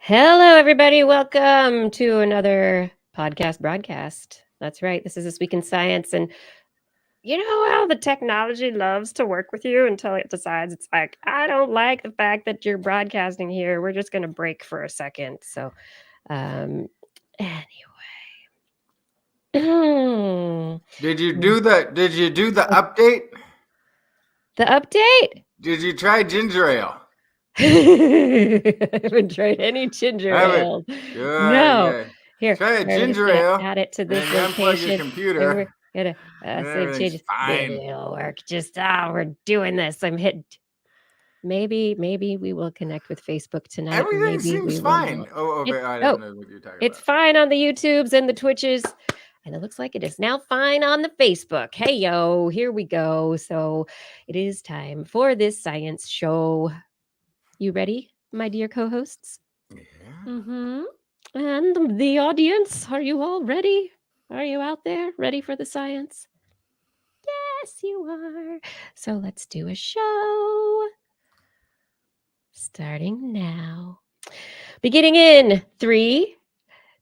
Hello, everybody. Welcome to another podcast broadcast. That's right. This is This Week in Science. And you know how the technology loves to work with you until it decides it's like, I don't like the fact that you're broadcasting here. We're just going to break for a second. So, anyway. Did you do the update? The update? Did you try ginger ale? I haven't tried any ginger ale. No. Yeah. Here, Try a we're just ginger gonna ale. add it to And this then you unplug your location. computer. We're gonna Everything's change. fine. It'll work. Just we're doing this. I'm hit. Maybe we will connect with Facebook tonight. Everything maybe seems fine. Okay. I don't know what you're talking It's about. fine on the YouTubes and the Twitches. And it looks like it is now fine on the Facebook. Hey, yo, here we go. So it is time for this science show. You ready, my dear co-hosts? Yeah. Mm-hmm. And the audience, are you all ready? Are you out there ready for the science? Yes, you are. So let's do a show. Starting now. Beginning in 3,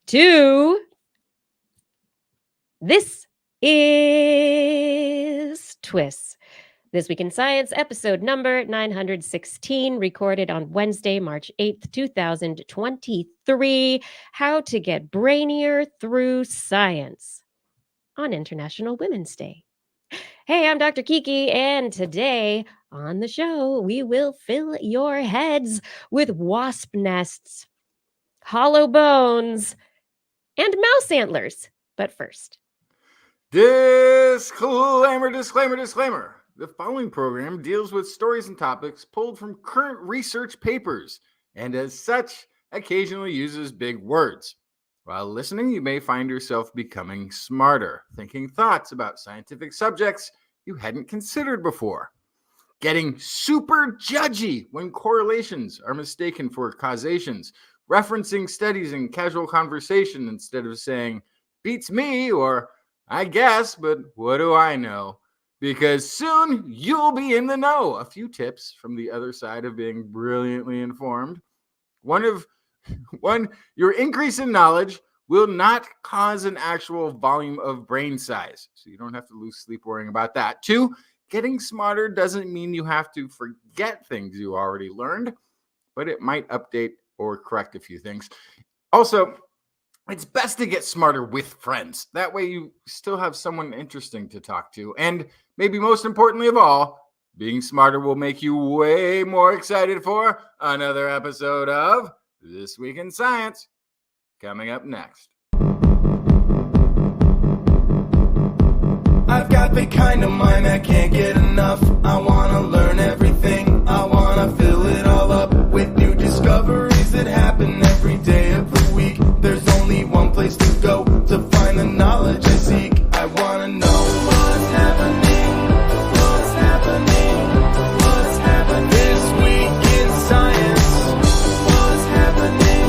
2. This is TWIS. This Week in Science, episode number 916, recorded on Wednesday, March 8th, 2023. How to get brainier through science on International Women's Day. Hey, I'm Dr. Kiki, and today on the show, we will fill your heads with wasp nests, hollow bones, and mouse antlers. But first, Disclaimer. The following program deals with stories and topics pulled from current research papers, and as such, occasionally uses big words. While listening, you may find yourself becoming smarter, thinking thoughts about scientific subjects you hadn't considered before, getting super judgy when correlations are mistaken for causations, referencing studies in casual conversation instead of saying, beats me, or I guess, but what do I know? Because soon you'll be in the know. A few tips from the other side of being brilliantly informed. One, your increase in knowledge will not cause an actual volume of brain size, so you don't have to lose sleep worrying about that. 2, getting smarter doesn't mean you have to forget things you already learned, but it might update or correct a few things. Also, it's best to get smarter with friends. That way you still have someone interesting to talk to. And maybe most importantly of all, being smarter will make you way more excited for another episode of This Week in Science. Coming up next. I've got the kind of mind that can't get enough. I want to learn everything. I want to fill it all up with new discoveries that happen every day of the week. There's only one place to go to find the knowledge I seek. I want to know what's happening, what's happening, what's happening this week in science. What's happening,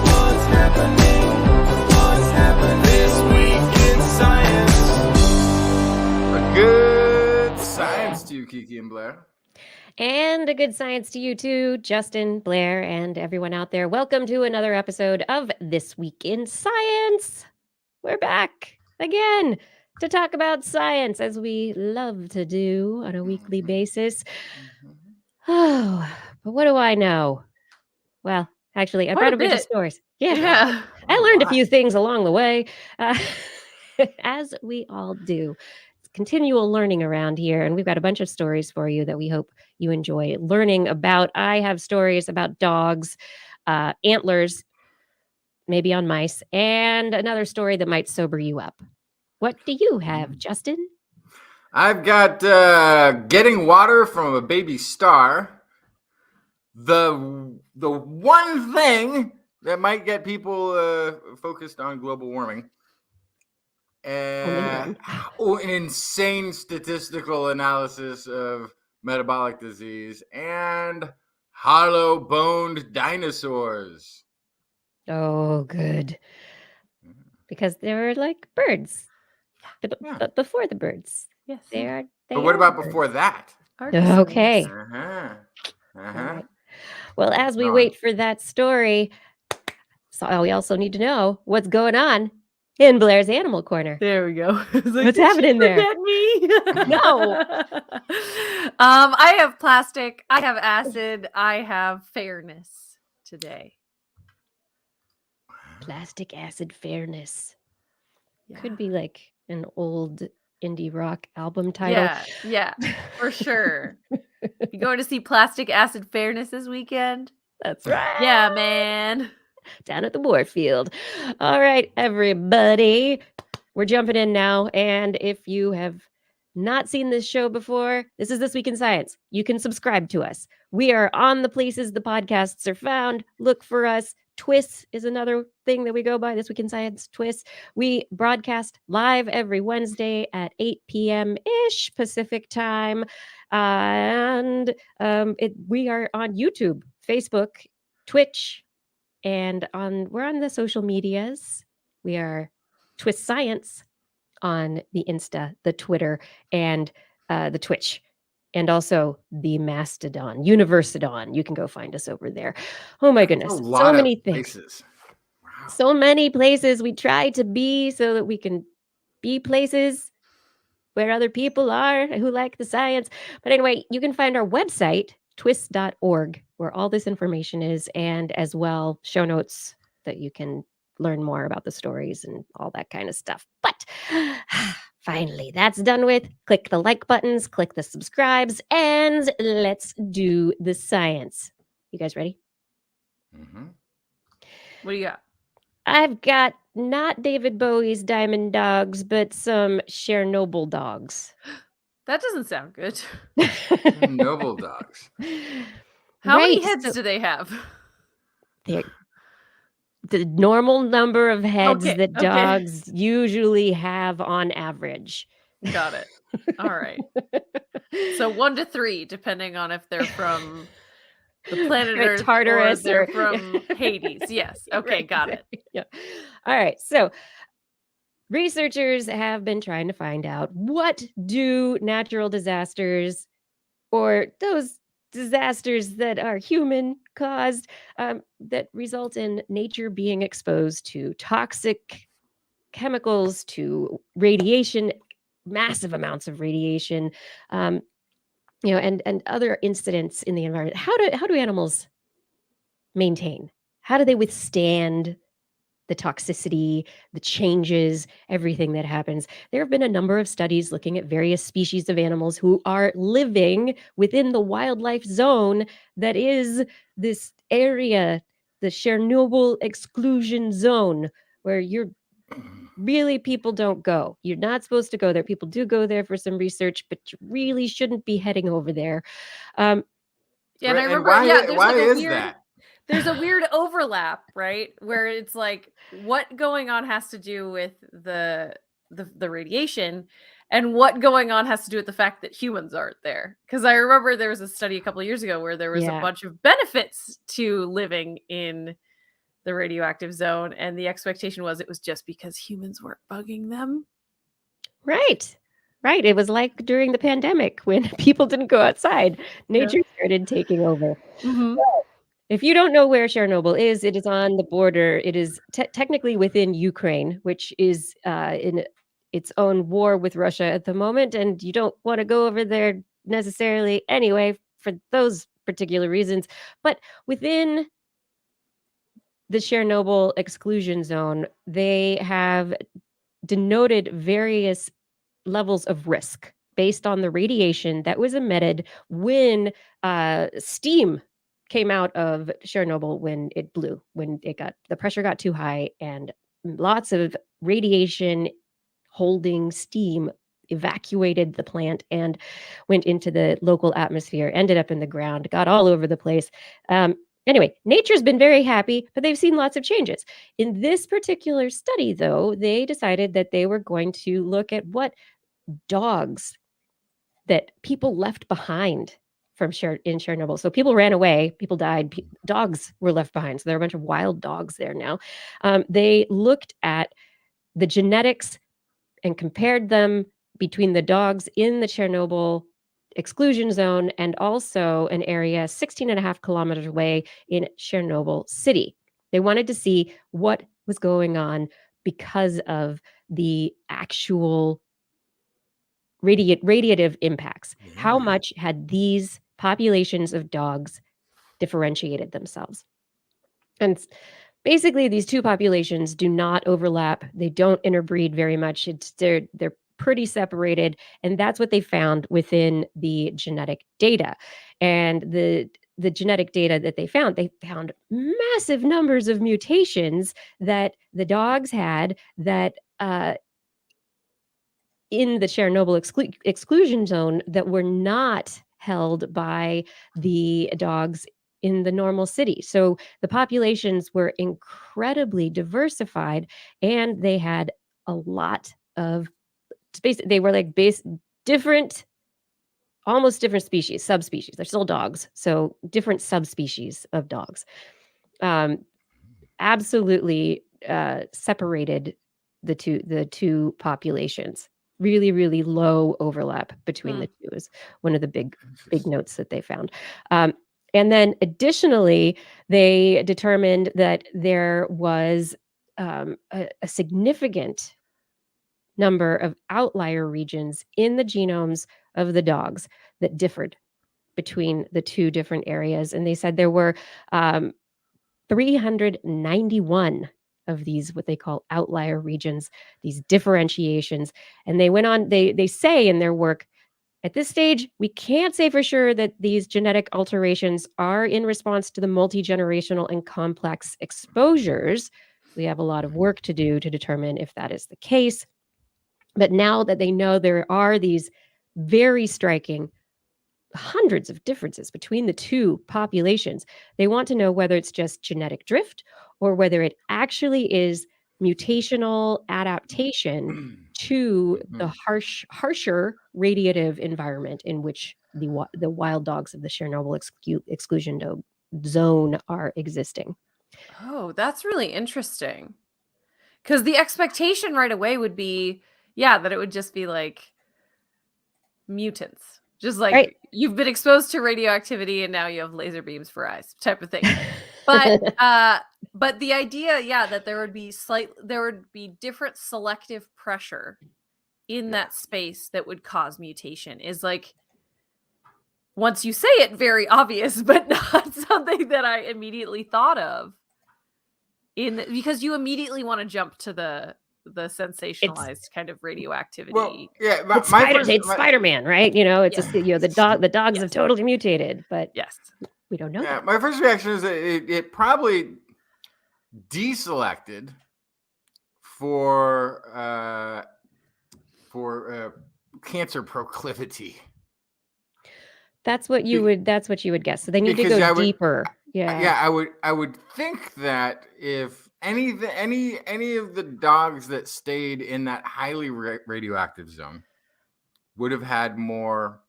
what's happening, what's happening this week in science. Good science to you, Kiki and Blair. and a good science to you too, Justin, Blair, and everyone out there. Welcome to another episode of This Week in Science. We're back again to talk about science, as we love to do on a weekly basis. Oh, but what do I know? Well, actually, I Quite brought a a bunch of bit. stories. Yeah. I learned a few things along the way, as we all do. It's continual learning around here, and we've got a bunch of stories for you that we hope you enjoy learning about. I have stories about dogs, antlers, maybe on mice, and another story that might sober you up. What do you have, Justin? I've got getting water from a baby star. The one thing that might get people focused on global warming. An insane statistical analysis of metabolic disease and hollow-boned dinosaurs. Oh, good. Because they were like birds. But before the birds. Yes. They But what are about birds. before that? Okay. Uh-huh. All right. Well, as we wait for that story, So we also need to know what's going on in Blair's Animal Corner. There we go. It's like, What's "Did happening she there?" forget me? No. I have plastic. I have acid. I have fairness today. Plastic acid fairness. Yeah. Could be like an old indie rock album title. Yeah, for sure. You going to see Plastic Acid Fairness this weekend? That's right. Yeah, man. Down at the Warfield. All right, everybody. We're jumping in now. And if you have not seen this show before, this is This Week in Science. You can subscribe to us. We are on the places the podcasts are found. Look for us. TWIS is another thing that we go by, This Week in Science, TWIS. We broadcast live every Wednesday at 8 p.m.-ish Pacific time. And we are on YouTube, Facebook, Twitch, and we're on the social medias. We are TWIS Science on the Insta, the Twitter, and the Twitch, and also the Mastodon, Universidon. You can go find us over there. Oh my goodness, A lot so of many things. places. Wow. So many places we try to be so that we can be places where other people are who like the science. But anyway, you can find our website, twis.org, where all this information is, and as well show notes that you can learn more about the stories and all that kind of stuff. But finally, that's done with. Click the like buttons, click the subscribes, and let's do the science. You guys ready? Mhm. What do you got? I've got not David Bowie's Diamond Dogs, but some Chernobyl dogs. That doesn't sound good. Noble dogs. How many Right, heads so do they have? they're the normal number of heads Okay, that okay. dogs usually have on average. Got it. All right. So 1 to 3, depending on if they're from the planet Right, Earth Tartarus or they're or from Hades. Yes. Okay, Right, got it. exactly. Yeah. All right. So researchers have been trying to find out, what do natural disasters, or those disasters that are human caused, that result in nature being exposed to toxic chemicals, to radiation, massive amounts of radiation, and other incidents in the environment. How do animals maintain? How do they withstand the toxicity, the changes, everything that happens? There have been a number of studies looking at various species of animals who are living within the wildlife zone that is this area, the Chernobyl exclusion zone, where people don't go. You're not supposed to go there. People do go there for some research, but you really shouldn't be heading over there. Yeah, and I Right, and remember. why- Yeah, there's why like a is weird. that? There's a weird overlap, right? Where it's like what going on has to do with the radiation, and what going on has to do with the fact that humans aren't there. Because I remember there was a study a couple of years ago where there was Yeah. a bunch of benefits to living in the radioactive zone, and the expectation was it was just because humans weren't bugging them. Right. Right. It was like during the pandemic when people didn't go outside. Nature started taking over. Mhm. If you don't know where Chernobyl is, it is on the border. It is technically within Ukraine, which is in its own war with Russia at the moment. And you don't want to go over there necessarily anyway for those particular reasons. But within the Chernobyl exclusion zone, they have denoted various levels of risk based on the radiation that was emitted when steam came out of Chernobyl, when it blew, when the pressure got too high, and lots of radiation holding steam evacuated the plant and went into the local atmosphere, ended up in the ground, got all over the place. Anyway, nature's been very happy, but they've seen lots of changes. In this particular study, though, they decided that they were going to look at what dogs that people left behind in Chernobyl. So people ran away, people died, dogs were left behind. So there are a bunch of wild dogs there now. They looked at the genetics and compared them between the dogs in the Chernobyl exclusion zone and also an area 16 and a half kilometers away in Chernobyl city. They wanted to see what was going on because of the actual radiative impacts. How Yeah. much had these populations of dogs differentiated themselves? And basically, these two populations do not overlap. They don't interbreed very much. They're pretty separated, and that's what they found within the genetic data. And the genetic data that they found massive numbers of mutations that the dogs had that in the Chernobyl exclusion zone that were not held by the dogs in the normal city. So the populations were incredibly diversified, and they had a lot of space. They were like different, almost different species, subspecies. They're still dogs, so different subspecies of dogs. Absolutely separated the two populations. Really, really low overlap between the two is one of the big notes that they found. And then additionally, they determined that there was a significant number of outlier regions in the genomes of the dogs that differed between the two different areas. And they said there were 391 of these, what they call outlier regions, these differentiations. And they went on, they say in their work, at this stage, we can't say for sure that these genetic alterations are in response to the multi-generational and complex exposures. We have a lot of work to do to determine if that is the case. But now that they know there are these very striking hundreds of differences between the two populations, they want to know whether it's just genetic drift or whether it actually is mutational adaptation to the harsher radiative environment in which the wild dogs of the Chernobyl exclusion zone are existing. Oh, that's really interesting. Because the expectation right away would be, that it would just be like mutants. Just like Right. you've been exposed to radioactivity and now you have laser beams for eyes type of thing. But the idea, that there would be different selective pressure in that space that would cause mutation is like, once you say it, very obvious, but not something that I immediately thought of. Because you immediately want to jump to the sensationalized kind of radioactivity. Well, yeah, it's Spider-Man, right? It's the dogs have totally mutated, but yes, we don't know. Yeah, my first reaction is that it probably deselected for cancer proclivity. That's what you would guess. So they need to go deeper. Yeah, I would think that if any of the dogs that stayed in that highly radioactive zone would have had more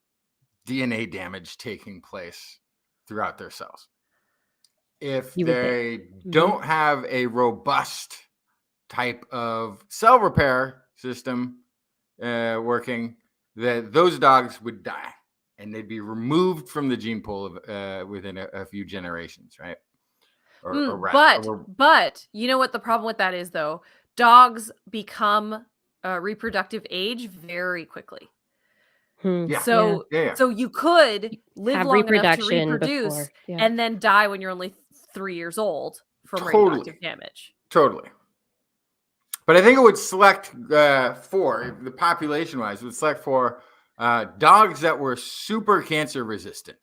DNA damage taking place throughout their cells. If they don't have a robust type of cell repair system working, that those dogs would die and they'd be removed from the gene pool within a few generations, right? But you know what the problem with that is, though? Dogs become reproductive age very quickly. Yeah. So you could live have long enough to reproduce before, and then die when you're only 3 years old from radioactive damage. Totally. But I think it would select for the population-wise, would select for dogs that were super cancer resistant.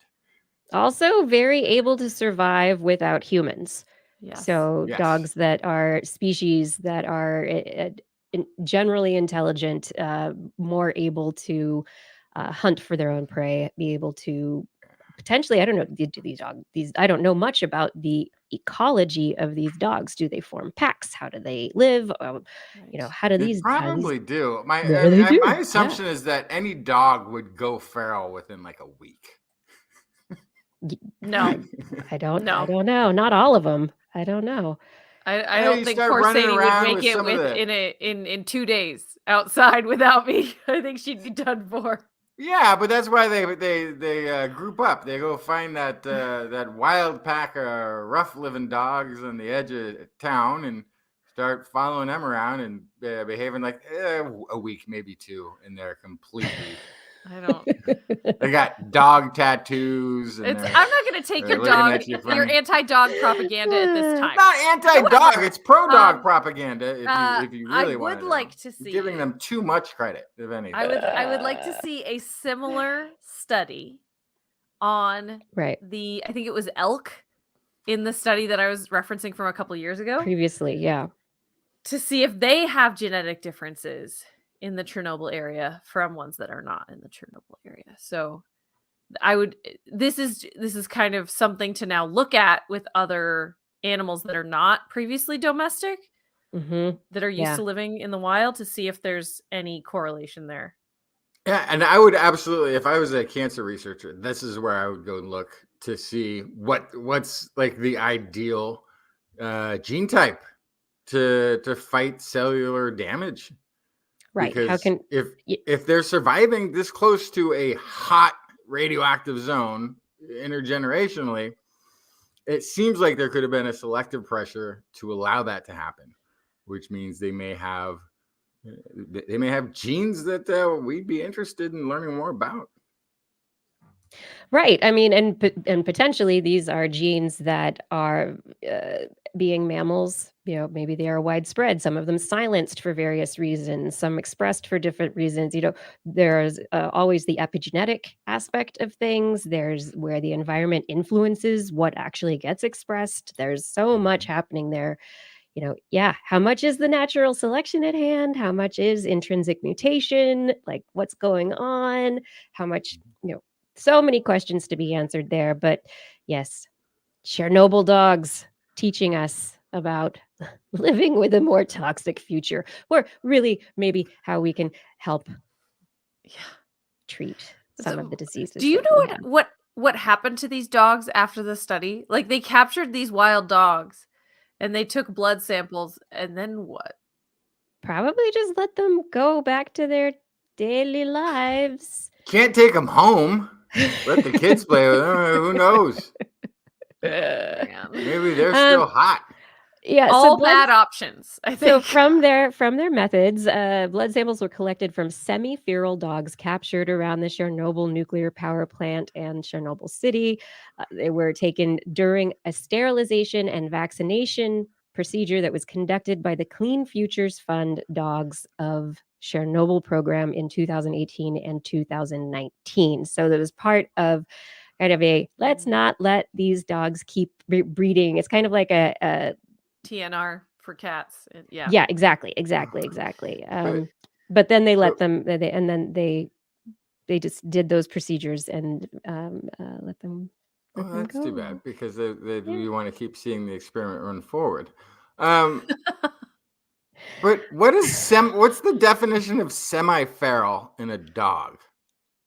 Also very able to survive without humans. Yes. So dogs that are species that are generally intelligent, more able to hunt for their own prey, be able to potentially, I don't know, I don't know much about the ecology of these dogs. Do they form packs? How do they live? How do these probably do? My assumption is that any dog would go feral within like a week. No, I don't know. Not all of them. I don't know. I don't think poor Sadie would make it in 2 days outside without me. I think she'd be done for. Yeah, but that's why they group up. They go find that wild pack of rough living dogs on the edge of town and start following them around and behaving like a week, maybe two, and they're completely. I don't. They got dog tattoos. And I'm not going to take they're your looking dog, at you from- your anti-dog propaganda at this time. Not anti-dog. However, It's pro-dog propaganda. If you really I want would like to see. giving them too much credit, if anything. I would like to see a similar study on Right. I think it was elk in the study that I was referencing from a couple years ago, Previously, yeah. to see if they have genetic differences in the Chernobyl area from ones that are not in the Chernobyl area. So this is kind of something to now look at with other animals that are not previously domestic, that are used to living in the wild, to see if there's any correlation there. Yeah, and I would absolutely, if I was a cancer researcher, this is where I would go and look to see what's like the ideal gene type to fight cellular damage. Right. Because How can if they're surviving this close to a hot radioactive zone intergenerationally, it seems like there could have been a selective pressure to allow that to happen, which means they may have genes that we'd be interested in learning more about. Right. I mean, and potentially these are genes that are being mammals. You know, maybe they are widespread. Some of them silenced for various reasons. Some expressed for different reasons. You know, there's always the epigenetic aspect of things. There's where the environment influences what actually gets expressed. There's so much happening there. You know, yeah, how much is the natural selection at hand? How much is intrinsic mutation? Like, what's going on? How much, so many questions to be answered there. But yes, Chernobyl dogs teaching us about living with a more toxic future, or really maybe how we can help treat some of the diseases. Do you know what happened to these dogs after the study? Like, they captured these wild dogs and they took blood samples, and then what? Probably just let them go back to their daily lives. Can't take them home. Let the kids play with them. Who knows? Maybe they're still hot. Yeah, all bad options, I think. So from their methods, blood samples were collected from semi-feral dogs captured around the Chernobyl nuclear power plant and Chernobyl city. They were taken during a sterilization and vaccination procedure that was conducted by the Clean Futures Fund Dogs of Chernobyl program in 2018 and 2019. So that was part of kind of a let's not let these dogs keep breeding. It's kind of like a TNR for cats. Yeah, exactly. But then they let them, they just did those procedures and let them. That's go. Too bad, because we want to keep seeing the experiment run forward. But what's the definition of semi-feral in a dog?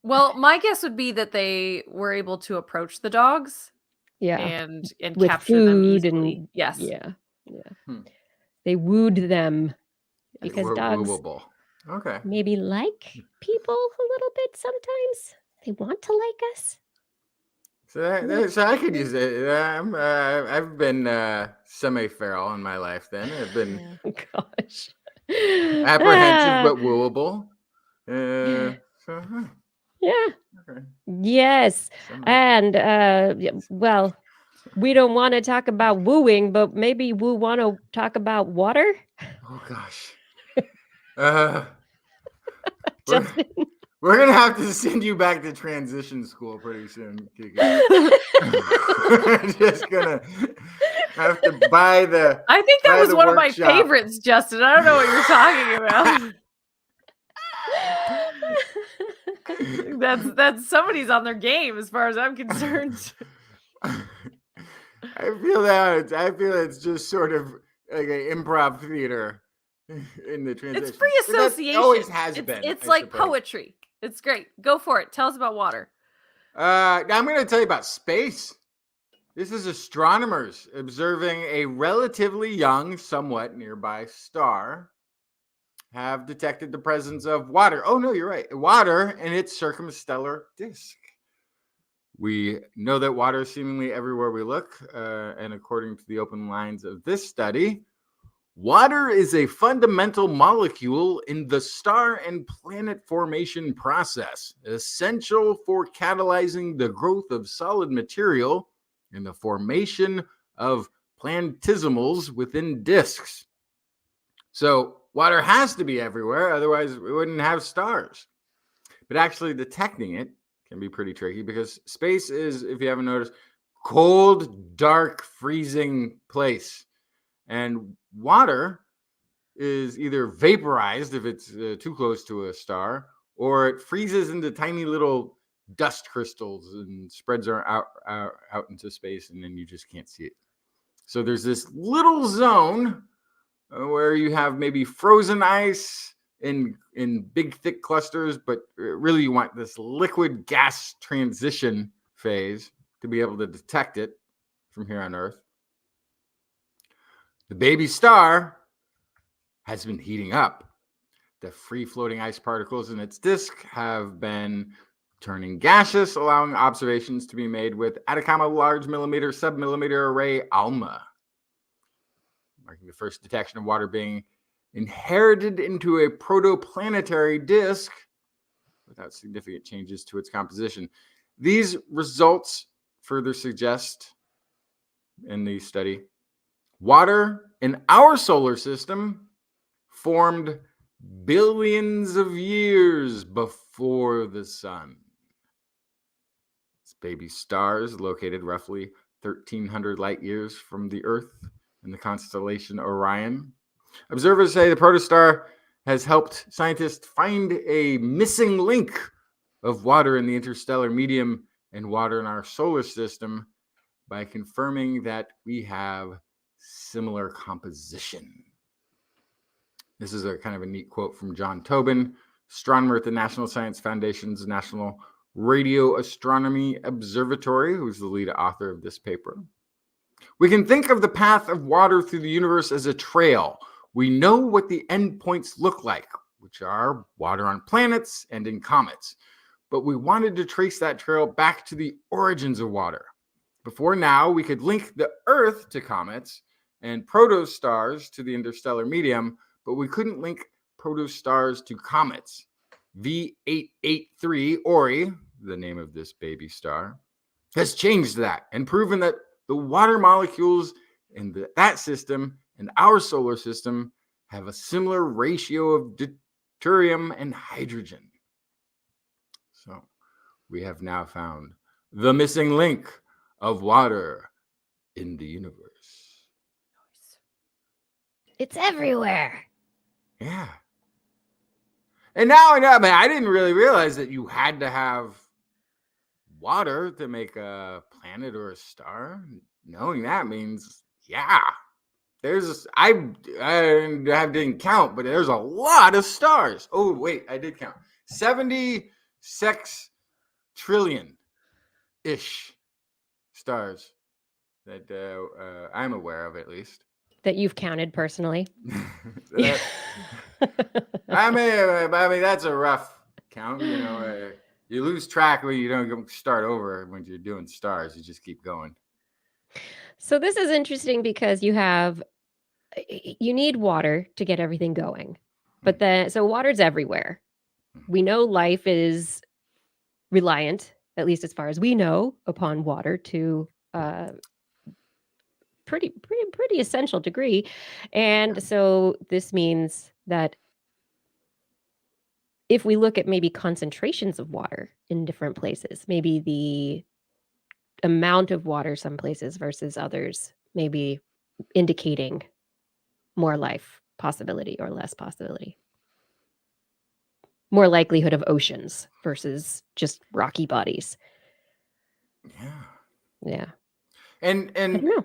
Well, my guess would be that they were able to approach the dogs, and with capture food them easily. And yes, they wooed them because dogs wooable. Okay, maybe like people a little bit sometimes. They want to like us. So I could use it. I've been semi-feral in my life. Then I've been apprehensive but wooable. Okay. Yes. And well, we don't want to talk about wooing, but maybe we want to talk about water. Oh gosh. We're gonna have to send you back to transition school pretty soon, Kiki. We're just gonna have to buy the. I think that was one of my favorites, Justin. I don't know what you're talking about. That's somebody's on their game as far as I'm concerned. I feel it's just sort of like an improv theater in the transition. It's free association. It always has been. It's like poetry. It's great. Go for it. Tell us about water. I'm going to tell you about space. This is astronomers observing a relatively young, somewhat nearby star. have detected the presence of water. Oh, no, you're right. Water in its circumstellar disk. We know that water is seemingly everywhere we look. And according to the open lines of this study, water is a fundamental molecule in the star and planet formation process, essential for catalyzing the growth of solid material and the formation of planetesimals within disks. So water has to be everywhere, otherwise we wouldn't have stars. But actually detecting it can be pretty tricky because space is, if you haven't noticed, cold, dark, freezing place. And water is either vaporized if it's too close to a star, or it freezes into tiny little dust crystals and spreads out into space, and then you just can't see it. So there's this little zone where you have maybe frozen ice in big thick clusters, but really you want this liquid gas transition phase to be able to detect it from here on Earth. The baby star has been heating up. The free floating ice particles in its disk have been turning gaseous, allowing observations to be made with Atacama large millimeter submillimeter array ALMA, marking the first detection of water being inherited into a protoplanetary disk without significant changes to its composition. These results further suggest in the study water in our solar system formed billions of years before the sun. This baby star is located roughly 1,300 light years from the Earth in the constellation Orion. Observers say the protostar has helped scientists find a missing link of water in the interstellar medium and water in our solar system by confirming that we have similar composition. This is a kind of a neat quote from John Tobin, astronomer at the National Science Foundation's National Radio Astronomy Observatory, who's the lead author of this paper. We can think of the path of water through the universe as a trail. We know what the endpoints look like, which are water on planets and in comets. But we wanted to trace that trail back to the origins of water. Before now, we could link the Earth to comets and protostars to the interstellar medium, but we couldn't link protostars to comets. V883 Ori, the name of this baby star, has changed that and proven that the water molecules in that system and our solar system have a similar ratio of deuterium and hydrogen. So we have now found the missing link of water in the universe. It's everywhere. Yeah. And now I know, I mean, I didn't really realize that you had to have water to make a planet or a star. Knowing that means, yeah, I didn't count, but there's a lot of stars. Oh, wait, I did count. 76 trillion-ish stars that I'm aware of, at least. That you've counted personally. I mean, that's a rough count. You know, you lose track when you don't start over when you're doing stars. You just keep going. So this is interesting because you need water to get everything going. But so water's everywhere. We know life is reliant, at least as far as we know, upon water to pretty essential degree. And so this means that if we look at maybe concentrations of water in different places, maybe the amount of water some places versus others, maybe indicating more life possibility or less possibility. More likelihood of oceans versus just rocky bodies. Yeah. And I don't know.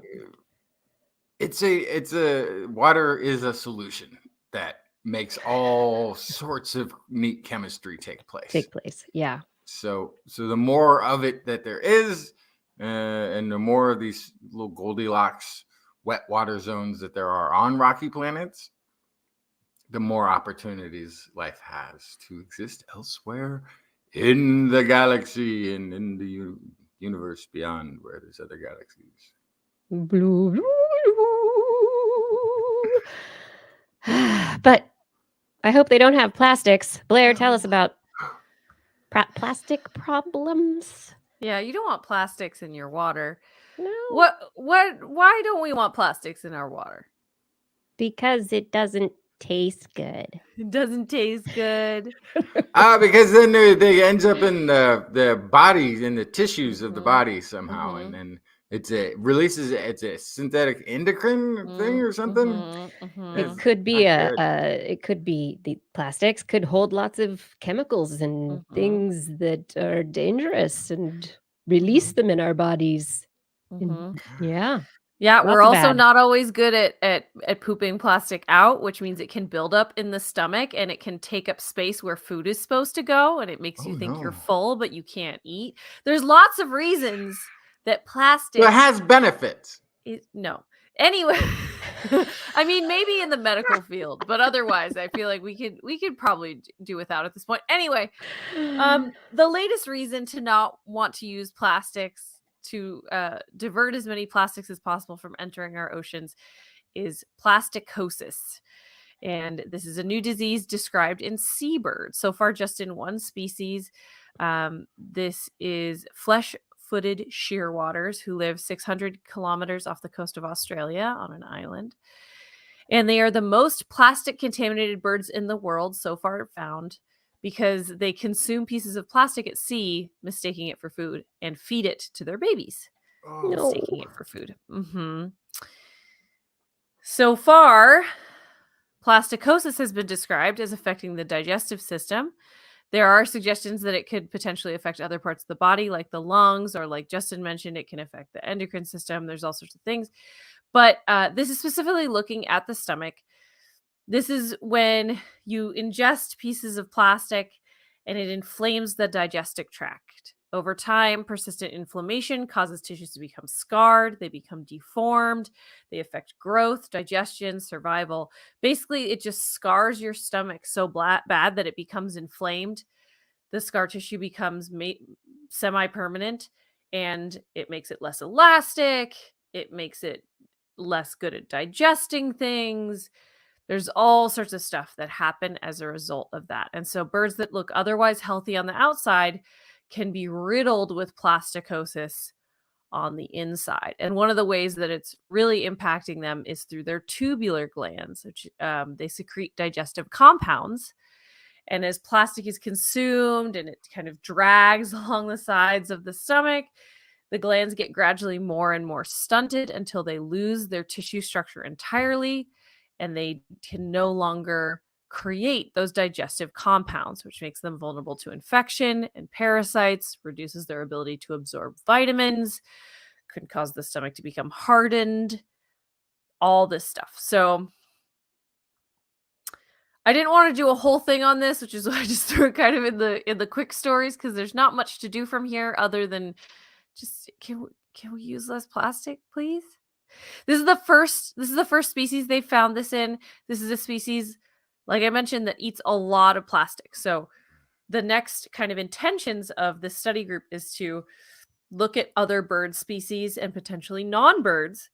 Water is a solution that makes all sorts of neat chemistry take place. Yeah. So the more of it that there is, and the more of these little Goldilocks wet water zones that there are on rocky planets, the more opportunities life has to exist elsewhere in the galaxy and in the universe beyond where there's other galaxies. Blue, blue, blue. But I hope they don't have plastics. Blair, tell us about plastic problems. Yeah, you don't want plastics in your water. No, Why don't we want plastics in our water? because it doesn't taste good. It doesn't taste good. Because then they ends up in the bodies, in the tissues of the body somehow, and then it's a synthetic endocrine thing or something. It could be it could be the plastics could hold lots of chemicals and things that are dangerous and release them in our bodies. Yeah. Yeah, Lots we're of also bad. not always good at pooping plastic out, which means it can build up in the stomach and it can take up space where food is supposed to go, and it makes you think you're no. full, but you can't eat. There's lots of reasons that plastic So it has benefits. no. Anyway, I mean, maybe in the medical field, but otherwise, I feel like we could probably do without at this point. Anyway, the latest reason to not want to use plastics, to divert as many plastics as possible from entering our oceans, is plasticosis. And this is a new disease described in seabirds, so far just in one species. This is flesh-footed shearwaters who live 600 kilometers off the coast of Australia on an island. And they are the most plastic contaminated birds in the world so far found, because they consume pieces of plastic at sea, mistaking it for food, and feed it to their babies, mistaking it for food. So far, plasticosis has been described as affecting the digestive system. There are suggestions that it could potentially affect other parts of the body, like the lungs, or like Justin mentioned, it can affect the endocrine system. There's all sorts of things. But this is specifically looking at the stomach. This is when you ingest pieces of plastic and it inflames the digestive tract. Over time, persistent inflammation causes tissues to become scarred, they become deformed, they affect growth, digestion, survival. Basically, it just scars your stomach so bad that it becomes inflamed. The scar tissue becomes semi-permanent, and it makes it less elastic, it makes it less good at digesting things. There's all sorts of stuff that happen as a result of that. And so birds that look otherwise healthy on the outside can be riddled with plasticosis on the inside. And one of the ways that it's really impacting them is through their tubular glands, which they secrete digestive compounds. And as plastic is consumed and it kind of drags along the sides of the stomach, the glands get gradually more and more stunted until they lose their tissue structure entirely, and they can no longer create those digestive compounds, which makes them vulnerable to infection and parasites, reduces their ability to absorb vitamins, could cause the stomach to become hardened, all this stuff. So I didn't want to do a whole thing on this, which is why I just threw it kind of in the quick stories, because there's not much to do from here other than just can we use less plastic, please? This is the first species they found this in. This is a species, like I mentioned, that eats a lot of plastic. So the next kind of intentions of this study group is to look at other bird species and potentially non-birds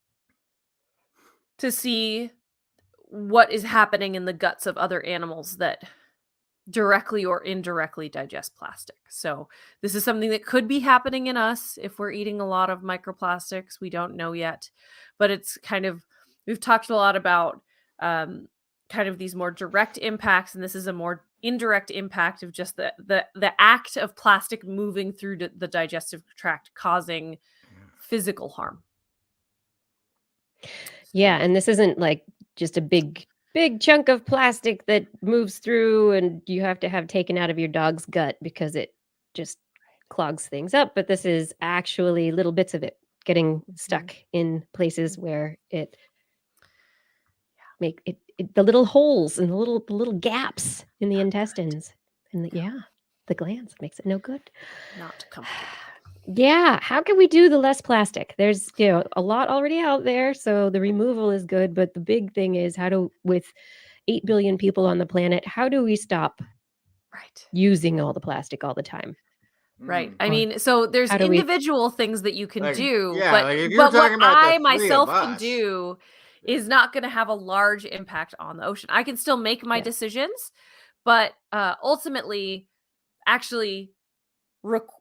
to see what is happening in the guts of other animals that directly or indirectly digest plastic. So this is something that could be happening in us if we're eating a lot of microplastics. We don't know yet, but it's kind of, we've talked a lot about kind of these more direct impacts, and this is a more indirect impact of just the act of plastic moving through the digestive tract causing physical harm. Yeah, and this isn't like just a big chunk of plastic that moves through and you have to have taken out of your dog's gut because it just clogs things up. But this is actually little bits of it getting stuck in places where it make it the little holes and the little gaps in the intestines and the glands. Makes it no good. Not comfortable. Yeah, how can we do the less plastic? There's, a lot already out there, so the removal is good, but the big thing is how to, with 8 billion people on the planet. How do we stop Right. using all the plastic all the time? Right. Mm. I mean, so there's How do we- individual things that you can Like, do, yeah, but like if you're but what talking about the I three myself of can us, do is not going to have a large impact on the ocean. I can still make my Yeah. decisions, but ultimately, actually,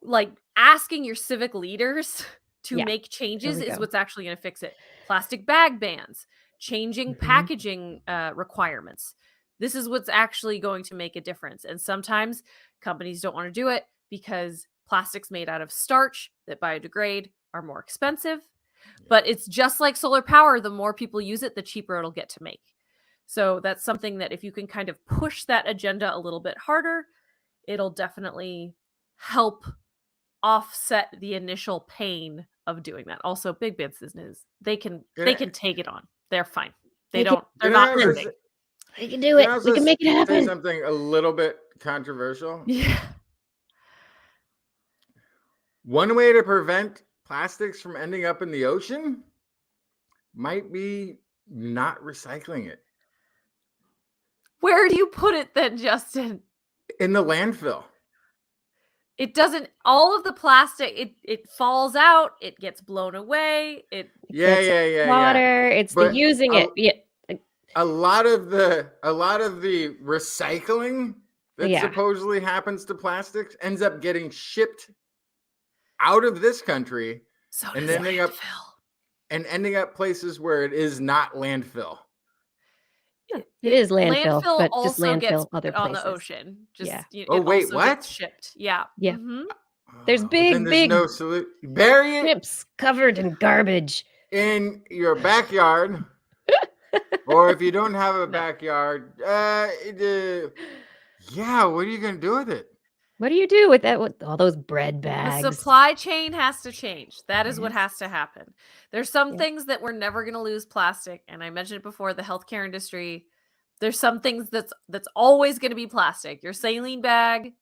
like asking your civic leaders to Yeah, make changes we is go. what's actually going to fix it. Plastic bag bans, changing Mhm. packaging requirements. This is what's actually going to make a difference. And sometimes companies don't want to do it because plastics made out of starch that biodegrade are more expensive. But it's just like solar power. The more people use it, the cheaper it'll get to make. So that's something that if you can kind of push that agenda a little bit harder, it'll definitely help offset the initial pain of doing that. Also, big businesses, they can take it on. They're fine. They They're Can not I also hurting. say- We can do can I it. also We can make it say happen. something a little bit controversial? Yeah. One way to prevent plastics from ending up in the ocean might be not recycling it Where do you put it then, Justin? in the landfill. It doesn't all of the plastic, it falls out, it gets blown away, it Yeah, It's yeah. water. It's the But using it. Yeah. a lot of the recycling that Yeah. supposedly happens to plastics ends up getting shipped out of this country so and does ending up landfill. ending up places where it is not landfill. It is landfill, Landfill but just also gets landfill other put on the places. ocean. Just Yeah. it Oh, wait, also what? gets shipped. Yeah. Yeah. Mhm. There's But then there's big no solution. Bury it ships covered in garbage. in your backyard, or if you don't have a backyard, yeah, what are you gonna do with it? What do you do with that? With all those bread The bags? supply chain has to change. That is what Yes. has to happen. There's some Yeah. things that we're never going to lose plastic, and I mentioned it before, the healthcare industry. There's some things that's always going to be plastic. Your saline bag,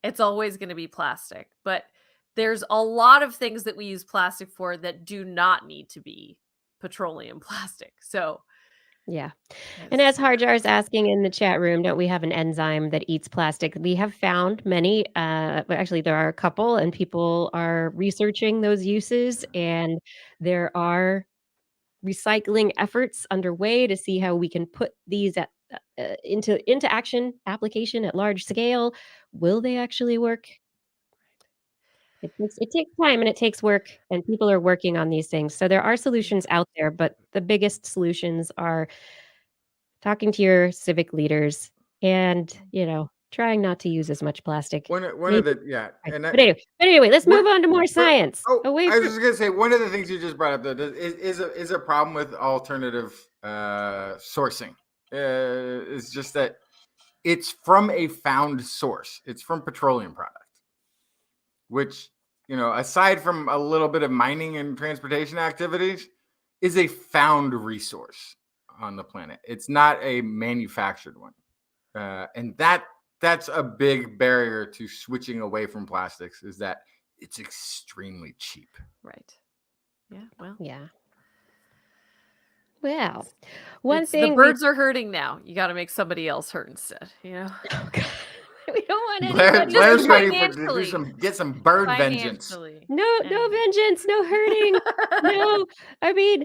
it's always going to be plastic. But there's a lot of things that we use plastic for that do not need to be petroleum plastic. So, Yeah. And as yes. Harjar is asking in the chat room, don't we have an enzyme that eats plastic? We have found many, but actually there are a couple, and people are researching those uses, and there are recycling efforts underway to see how we can put these into application at large scale. Will they actually work? It takes time and it takes work, and people are working on these things. So there are solutions out there, but the biggest solutions are talking to your civic leaders and, trying not to use as much plastic. One Maybe of the right. and But anyway, let's move on to more science. Away I was from just gonna say one of the things you just brought up though is a problem with alternative sourcing. It's just that it's from a found source. It's from petroleum product, which aside from a little bit of mining and transportation activities, is a found resource on the planet. It's not a manufactured one, and that's a big barrier to switching away from plastics. Is that it's extremely cheap. Right. Yeah. Well, yeah. Well, one the thing birds are hurting now. You got to make somebody else hurt instead. Oh, God. We don't want anybody. Blair's ready to do financially. get some bird vengeance. Financially. No And- vengeance, no hurting. No, I mean,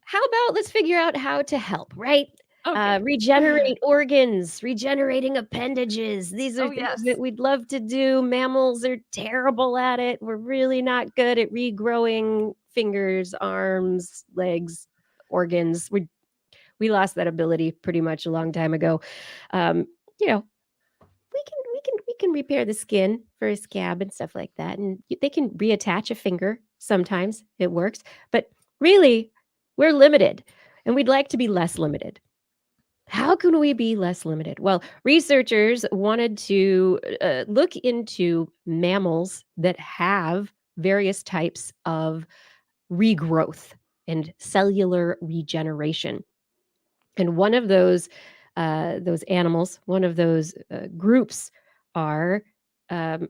how about let's figure out how to help, right? Okay. Regenerate organs, regenerating appendages. These are things that we'd love to do. Mammals are terrible at it. We're really not good at regrowing fingers, arms, legs, organs. We lost that ability pretty much a long time ago. We can repair the skin for a scab and stuff like that, and they can reattach a finger. Sometimes it works, but really, we're limited, and we'd like to be less limited. How can we be less limited? Well, researchers wanted to look into mammals that have various types of regrowth and cellular regeneration. And one of those animals, one of those groups are um,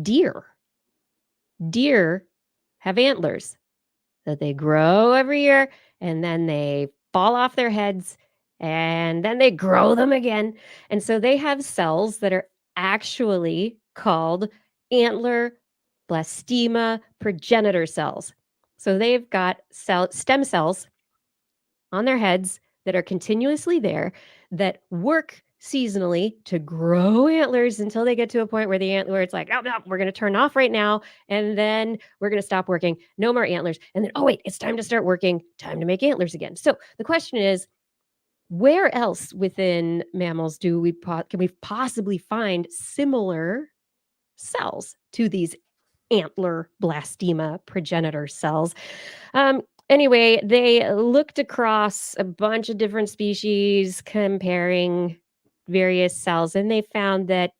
deer. Deer have antlers that they grow every year, and then they fall off their heads, and then they grow them again. And so they have cells that are actually called antler blastema progenitor cells. So they've got stem cells on their heads that are continuously there that work seasonally to grow antlers until they get to a point where it's like, oh no, we're going to turn off right now, and then we're going to stop working, no more antlers, and then oh wait, it's time to start working, time to make antlers again. So the question is, where else within mammals can we possibly find similar cells to these antler blastema progenitor cells? Anyway, they looked across a bunch of different species, comparing various cells, and they found that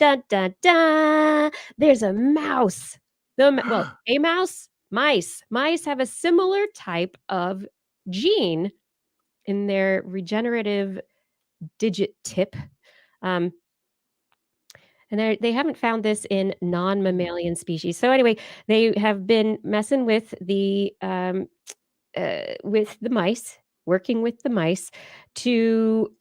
there's a mouse. A mouse, mice have a similar type of gene in their regenerative digit tip. And they haven't found this in non-mammalian species. So anyway, they have been messing with the mice, working with the mice to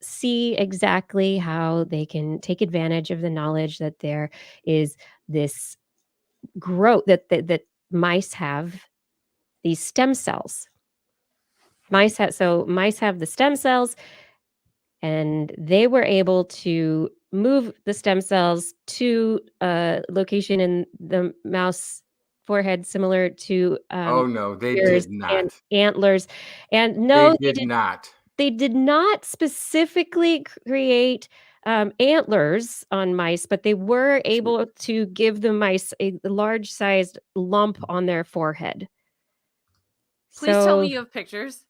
see exactly how they can take advantage of the knowledge that there is this growth that mice have these stem cells. Mice have the stem cells, and they were able to move the stem cells to a location in the mouse forehead similar to Oh no, they ears did not. and antlers. And no, They did not. they did not specifically create antlers on mice, but they were able to give the mice a large-sized lump on their forehead. Please tell me So you have pictures.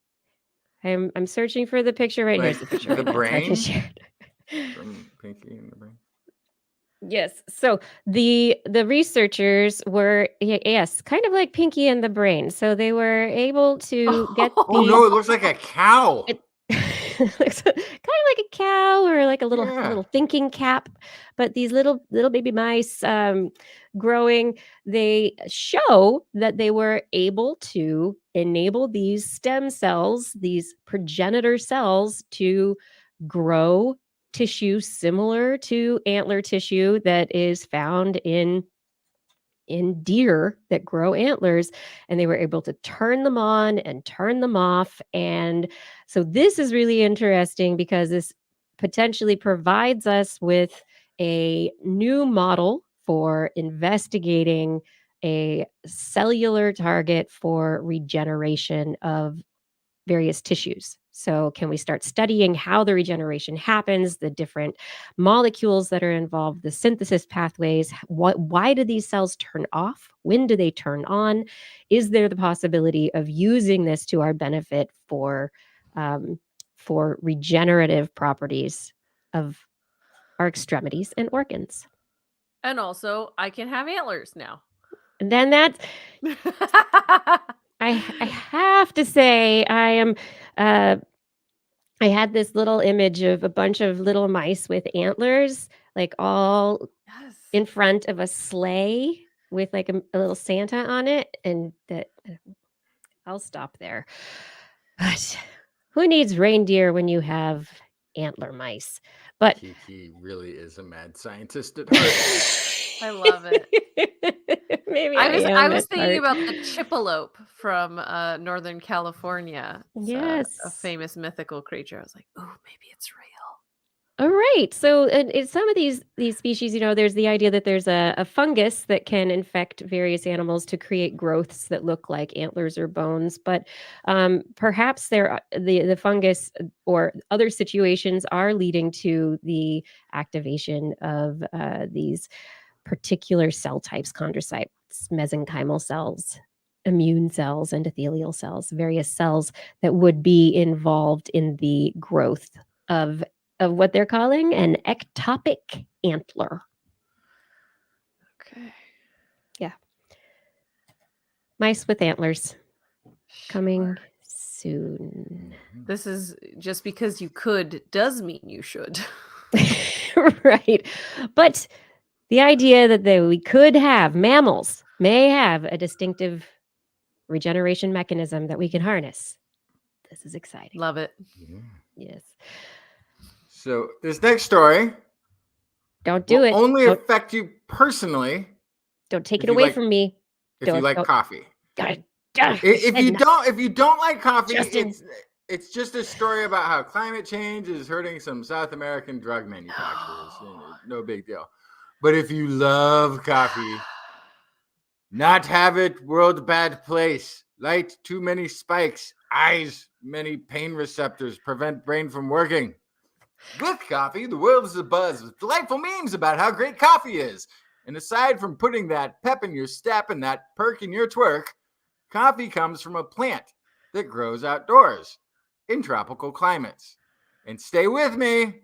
I'm searching for the picture. Right, here's Like the picture. the right now, so I can brain? share it. From Pinky and the Brain. Yes. So the researchers were yes, kind of like Pinky and the Brain. So they were able to get Oh no, it looks like a cow. It looks kind of like a cow or like a Yeah. little thinking cap, but these little baby mice growing, they show that they were able to enable these stem cells, these progenitor cells, to grow tissue similar to antler tissue that is found in deer that grow antlers, and they were able to turn them on and turn them off. And so this is really interesting because this potentially provides us with a new model for investigating a cellular target for regeneration of various tissues. So, can we start studying how the regeneration happens, the different molecules that are involved, the synthesis pathways? Why do these cells turn off? When do they turn on? Is there the possibility of using this to our benefit for regenerative properties of our extremities and organs? And also, I can have antlers now. And then that's I have to say I am I had this little image of a bunch of little mice with antlers, like all Yes. in front of a sleigh with like a little Santa on it. And that I'll stop there. But who needs reindeer when you have antler mice? But Kiki really is a mad scientist at heart. I love it. Maybe I was at thinking heart. about the chippelope from Northern California. It's Yes. a famous mythical creature. I was like, oh, maybe it's real. All right. So in some of these species, there's the idea that there's a fungus that can infect various animals to create growths that look like antlers or bones. But perhaps the fungus or other situations are leading to the activation of these particular cell types, chondrocytes, mesenchymal cells, immune cells, endothelial cells, various cells that would be involved in the growth of what they're calling an ectopic antler. Okay. Yeah. Mice with antlers coming Sure. soon. This is just because you could does mean you should. Right. But the idea that we could have mammals may have a distinctive regeneration mechanism that we can harness. This is exciting. Love it. Yeah. Yes. So this next story Don't do will it. only Don't, affect you personally don't take if it you away like- from me. if you like don't. coffee. God, If you don't like coffee, Justin. it's just a story about how climate change is hurting some South American drug manufacturers. No big deal. But if you love coffee, not have it world bad place. Light too many spikes. Eyes many pain receptors prevent brain from working. With coffee, the world is abuzz with delightful memes about how great coffee is. And aside from putting that pep in your step and that perk in your twerk, coffee comes from a plant that grows outdoors in tropical climates. And stay with me,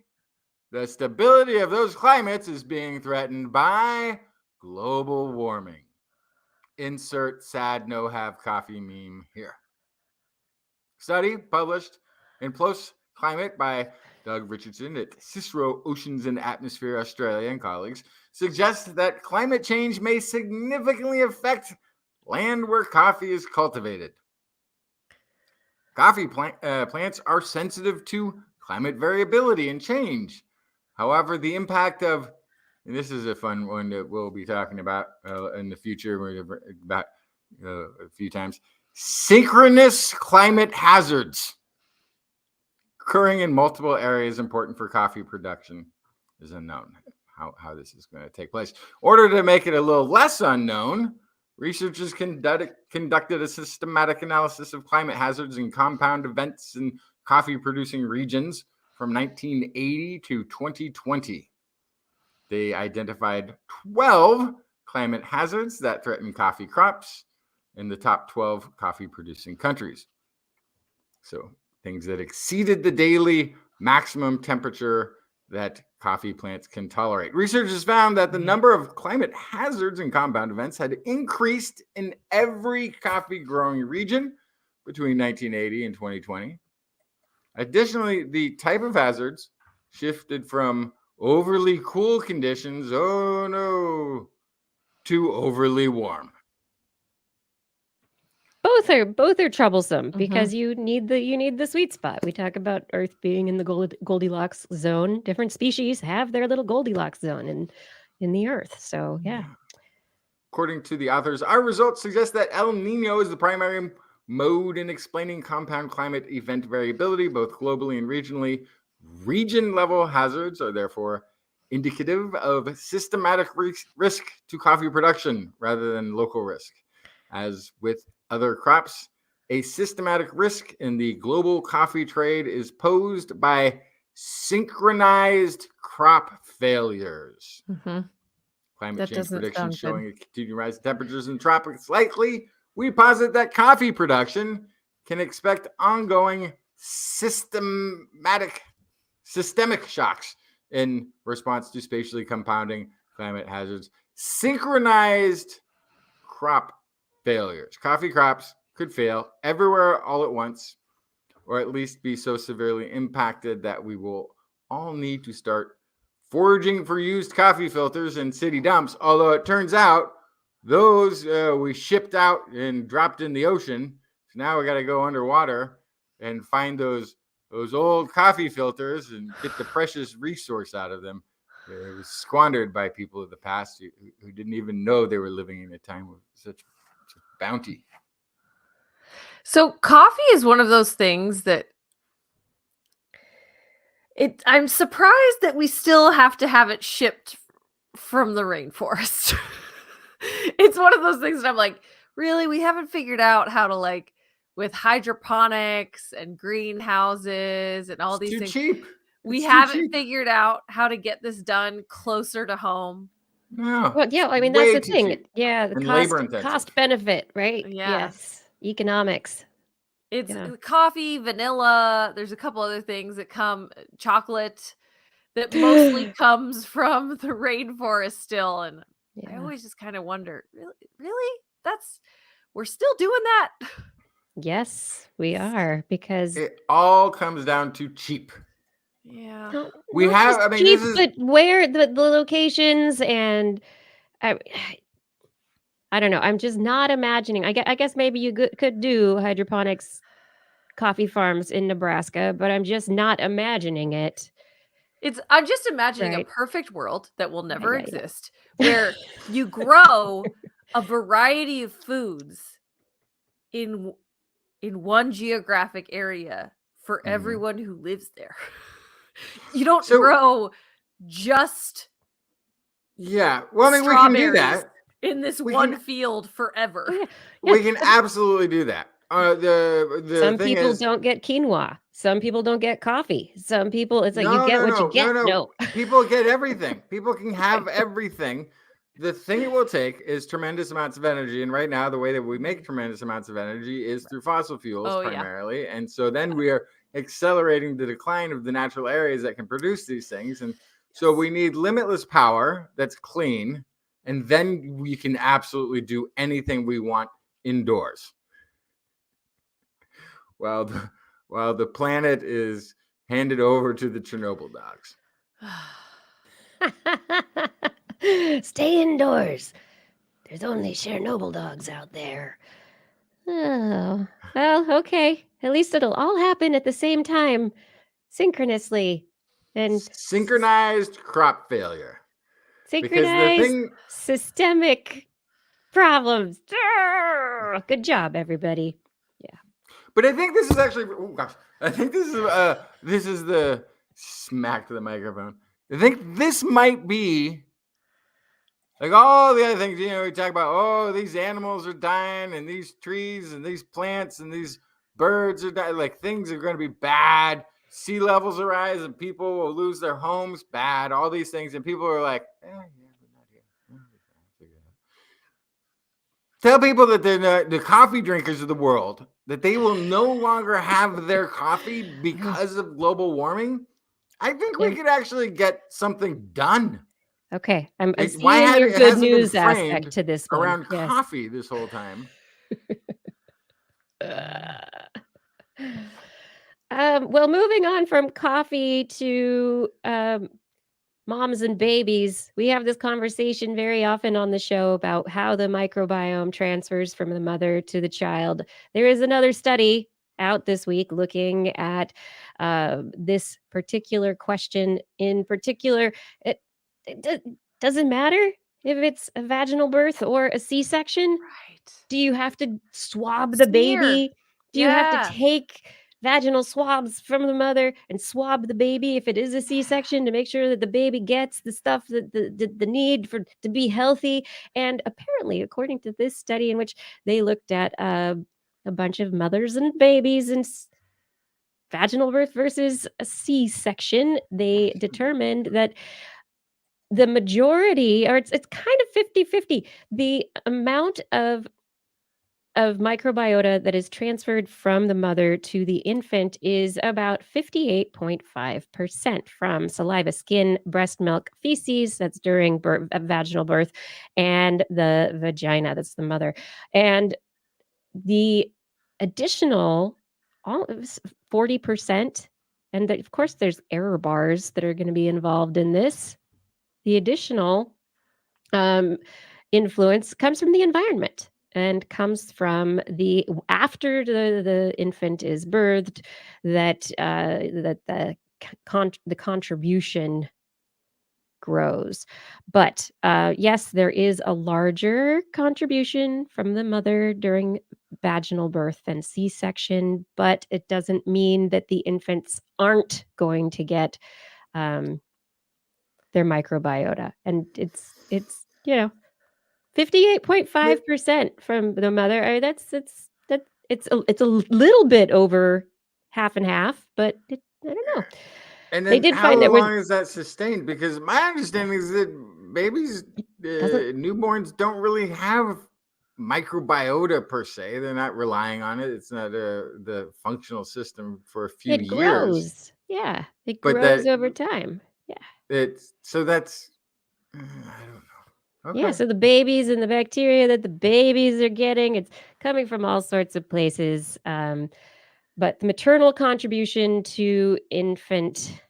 the stability of those climates is being threatened by global warming. Insert sad no have coffee meme here. Study published in PLOS Climate by Doug Richardson at Cicero Oceans and Atmosphere Australia and colleagues suggests that climate change may significantly affect land where coffee is cultivated. Coffee plants are sensitive to climate variability and change. However, the impact of, and this is a fun one that we'll be talking about in the future about a few times, synchronous climate hazards occurring in multiple areas important for coffee production is unknown. How this is going to take place. In order to make it a little less unknown, researchers conducted a systematic analysis of climate hazards and compound events in coffee producing regions from 1980 to 2020. They identified 12 climate hazards that threaten coffee crops in the top 12 coffee producing countries. So things that exceeded the daily maximum temperature that coffee plants can tolerate. Researchers found that the number of climate hazards and compound events had increased in every coffee growing region between 1980 and 2020. Additionally, the type of hazards shifted from overly cool conditions, oh no, to overly warm. Both are troublesome because you need the sweet spot. We talk about Earth being in the Goldilocks zone. Different species have their little Goldilocks zone in the Earth. So yeah. According to the authors, our results suggest that El Nino is the primary mode in explaining compound climate event variability, both globally and regionally. Region level hazards are therefore indicative of systematic risk to coffee production rather than local risk. As with other crops, a systematic risk in the global coffee trade is posed by synchronized crop failures. Climate change predictions showing a continued rise in temperatures in the tropics likely, we posit that coffee production can expect ongoing systemic shocks in response to spatially compounding climate hazards. Synchronized crop failures. Coffee crops could fail everywhere all at once, or at least be so severely impacted that we will all need to start foraging for used coffee filters in city dumps. Although it turns out those we shipped out and dropped in the ocean. So now we got to go underwater and find those old coffee filters and get the precious resource out of them. It was squandered by people of the past who didn't even know they were living in a time of such bounty. So coffee is one of those things that I'm surprised that we still have to have it shipped from the rainforest. It's one of those things that I'm like, really? We haven't figured out how to with hydroponics and greenhouses and all these things. Cheap. We haven't figured out how to get this done closer to home. No. Well, yeah, I mean, that's the thing. Cheap. Yeah, the cost benefit, right? Yeah. Yes. Economics. It's coffee, vanilla. There's a couple other things that come, chocolate that mostly comes from the rainforest still. And I always just kind of wonder, really? We're still doing that? Yes, we are, because it all comes down to cheap. Yeah. Cheap, but where the locations, and I don't know. I'm just not imagining. I guess maybe you could do hydroponics coffee farms in Nebraska, but I'm just not imagining it. I'm just imagining a Right. perfect world that will never yeah. exist, where you grow a variety of foods in one geographic area for everyone who lives there. You don't So- grow just Yeah. Well, I mean, we can do strawberries that. in this We one can- field forever. Oh, yeah. We can absolutely do that. The Some thing people is, don't get quinoa. Some people don't get coffee. Some people, it's like you get what you get. No. People get everything. People can have everything. The thing it will take is tremendous amounts of energy. And right now, the way that we make tremendous amounts of energy is through fossil fuels Oh, yeah. primarily. And so then we are accelerating the decline of the natural areas that can produce these things. And so we need limitless power that's clean. And then we can absolutely do anything we want indoors. While the planet is handed over to the Chernobyl dogs. Stay indoors. There's only Chernobyl dogs out there. Oh, well, okay. At least it'll all happen at the same time, synchronously. And Synchronized crop failure. synchronized systemic problems. Good job, everybody. But I think this is actually, oh gosh, I think this is the smack to the microphone. I think this might be like all the other things, we talk about, oh, these animals are dying and these trees and these plants and these birds are dying. Like things are going to be bad. Sea levels will rise and people will lose their homes. Bad. All these things. And people are like, yeah, we're not here. Tell people that they're the coffee drinkers of the world that they will no longer have their coffee because of global warming. I think we could actually get something done. Okay, I'm seeing your good news aspect to this one. Around coffee this whole time. Well, moving on from coffee to moms and babies, we have this conversation very often on the show about how the microbiome transfers from the mother to the child. There is another study out this week looking at this particular question in particular. It doesn't matter if it's a vaginal birth or a C-section. Right. Do you have to swab the baby? Do you have to take vaginal swabs from the mother and swab the baby if it is a C-section to make sure that the baby gets the stuff that the need for to be healthy? And apparently, according to this study in which they looked at a bunch of mothers and babies and vaginal birth versus a C-section, they determined that the majority, or it's kind of 50-50, the amount of microbiota that is transferred from the mother to the infant is about 58.5% from saliva, skin, breast milk, feces, that's during vaginal birth, and the vagina, that's the mother. And the additional 40%, and of course there's error bars that are going to be involved in this. The additional influence comes from the environment and comes from after the infant is birthed, that the contribution grows. But yes, there is a larger contribution from the mother during vaginal birth than C-section, but it doesn't mean that the infants aren't going to get their microbiota. And it's 58.5% from the mother. I mean, it's a little bit over half and half, but I don't know. And then they did how find that long is that sustained? Because my understanding is that babies, newborns don't really have microbiota per se. They're not relying on it. It's not the functional system for a few it grows. years. Yeah, it grows over time. Yeah. So that's I don't know. Okay. Yeah, so the babies and the bacteria that the babies are getting, it's coming from all sorts of places. But the maternal contribution to infant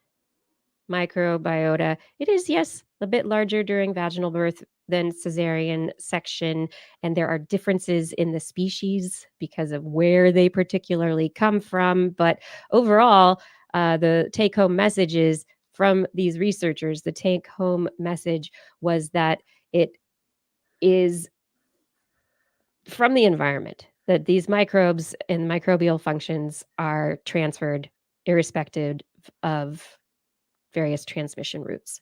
microbiota. It is, yes, a bit larger during vaginal birth than cesarean section, and there are differences in the species because of where they particularly come from. But overall, the take-home messages from these researchers, the take-home message was that it is from the environment, that these microbes and microbial functions are transferred irrespective of various transmission routes.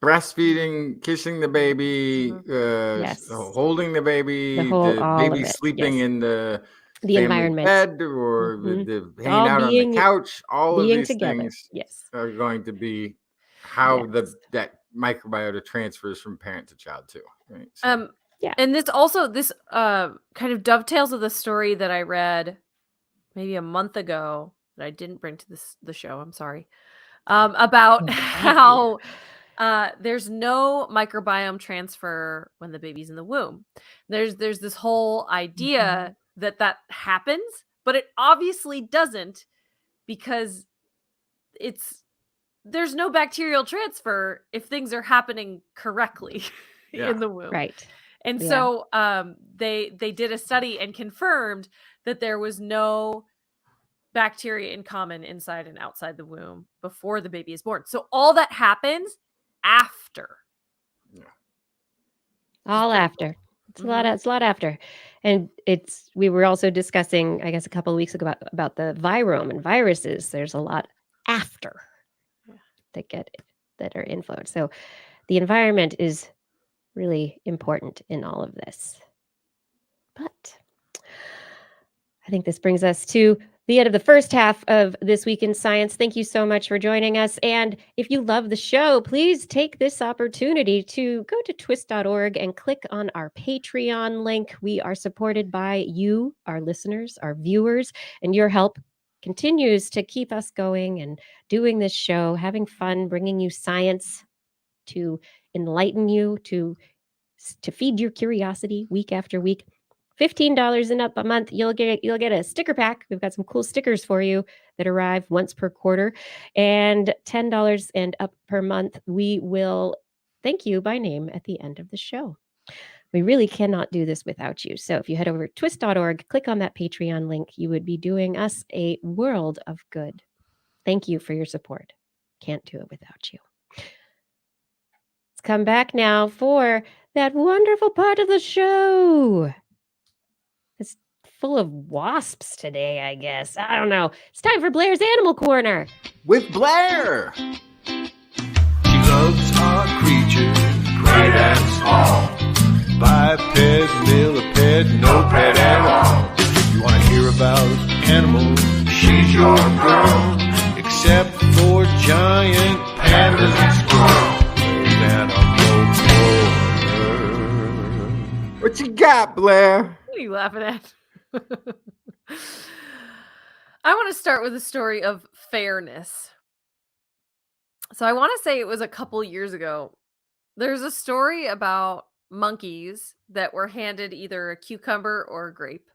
Breastfeeding, kissing the baby, Yes. holding the baby, all the of baby it, sleeping yes. in the The family environment. bed or Mhm. the hanging All out on the being- couch. All of being these together. things Yes. are going to be how Yes. that microbiota transfers from parent to child too. Right? So, Yeah. And this kind of dovetails with the story that I read maybe a month ago that I didn't bring to the show. I'm sorry. About Oh, how there's no microbiome transfer when the baby's in the womb. There's this whole idea that happens, but it obviously doesn't, because there's no bacterial transfer if things are happening correctly Yeah. in the womb. Right. And Yeah. so they did a study and confirmed that there was no bacteria in common inside and outside the womb before the baby is born. So all that happens after. All after. It's a lot. It's a lot after, and we were also discussing, I guess, a couple of weeks ago about the virome and viruses. There's a lot after that are influenced. So the environment is really important in all of this. But I think this brings us to the end of the first half of This Week in Science. Thank you so much for joining us. And if you love the show, please take this opportunity to go to twis.org and click on our Patreon link. We are supported by you, our listeners, our viewers, and your help continues to keep us going and doing this show, having fun, bringing you science to enlighten you, to feed your curiosity week after week. $15 and up a month, you'll get a sticker pack. We've got some cool stickers for you that arrive once per quarter. And $10 and up per month, we will thank you by name at the end of the show. We really cannot do this without you. So if you head over to twis.org, click on that Patreon link, you would be doing us a world of good. Thank you for your support. Can't do it without you. Let's come back now for that wonderful part of the show. It's full of wasps today, I guess. I don't know. It's time for Blair's Animal Corner. with Blair. She loves our creatures, great and small. Biped, millipede, no pet at all. If you want to hear about animals, she's your girl. Except for giant pandas and squirrels. Animal Corner. What you got, Blair? What are you laughing at? I want to start with a story of fairness. So I want to say it was a couple years ago. There's a story about monkeys that were handed either a cucumber or a grape.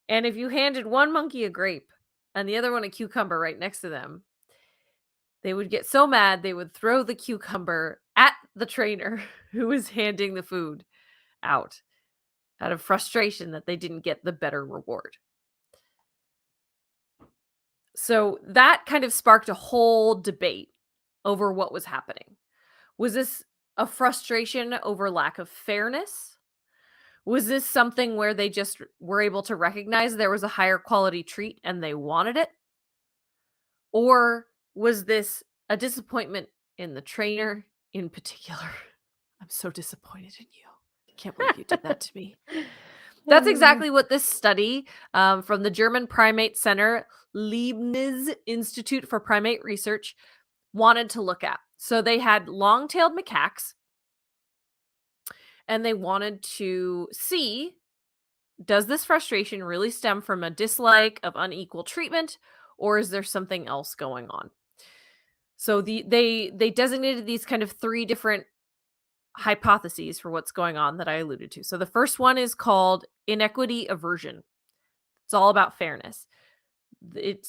And if you handed one monkey a grape and the other one a cucumber right next to them, they would get so mad they would throw the cucumber at the trainer who was handing the food out of frustration that they didn't get the better reward. So that kind of sparked a whole debate over what was happening. Was this a frustration over lack of fairness? Was this something where they just were able to recognize there was a higher quality treat and they wanted it? Or was this a disappointment in the trainer in particular? I'm so disappointed in you. I can't believe you did that to me. That's exactly what this study from the German Primate Center, Leibniz Institute for Primate Research, wanted to look at. So they had long-tailed macaques, and they wanted to see, does this frustration really stem from a dislike of unequal treatment, or is there something else going on? So they designated these kind of three different hypotheses for what's going on that I alluded to. So the first one is called inequity aversion. It's all about fairness. it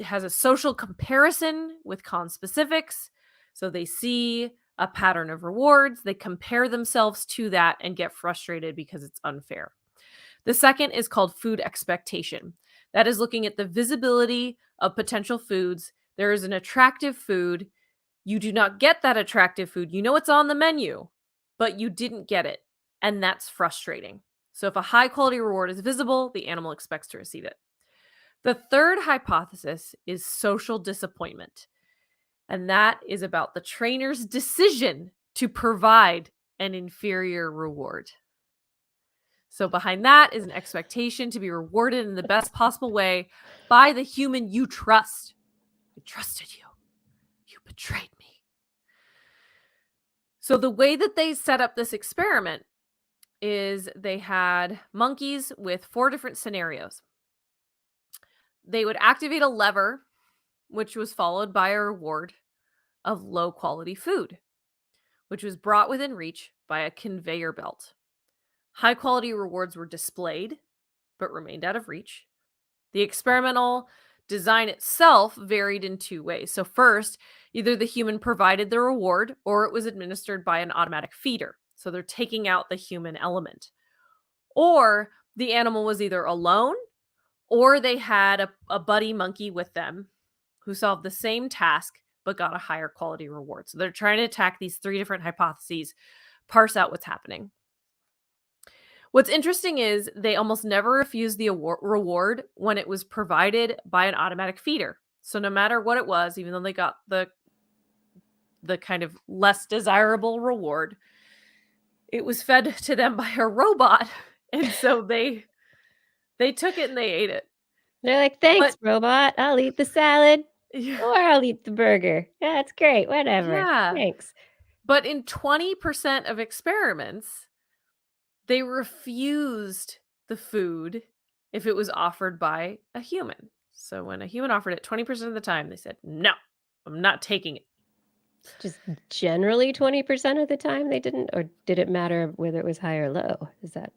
has a social comparison with conspecifics. So they see a pattern of rewards, they compare themselves to that and get frustrated because it's unfair. The second is called food expectation. That is looking at the visibility of potential foods. There is an attractive food. You do not get that attractive food. You know it's on the menu, but you didn't get it. And that's frustrating. So if a high quality reward is visible, the animal expects to receive it. The third hypothesis is social disappointment. And that is about the trainer's decision to provide an inferior reward. So behind that is an expectation to be rewarded in the best possible way by the human you trust. I trusted you. You betrayed me. So the way that they set up this experiment is they had monkeys with 4 different scenarios. They would activate a lever, which was followed by a reward of low quality food, which was brought within reach by a conveyor belt. High quality rewards were displayed, but remained out of reach. The experimental design itself varied in 2 ways. So first, either the human provided the reward or it was administered by an automatic feeder. So they're taking out the human element. Or the animal was either alone or they had a buddy monkey with them who solved the same task but got a higher quality reward. So they're trying to attack these 3 different hypotheses, parse out what's happening. What's interesting is they almost never refused the reward when it was provided by an automatic feeder. So no matter what it was, even though they got the kind of less desirable reward, it was fed to them by a robot. And so they took it and they ate it. They're like, thanks, robot. I'll eat the salad or I'll eat the burger. Yeah, it's great. Whatever. Yeah. Thanks. But in 20% of experiments, they refused the food if it was offered by a human. So when a human offered it, 20% of the time, they said, no, I'm not taking it. Just generally 20% of the time they didn't, or did it matter whether it was high or low? Is that?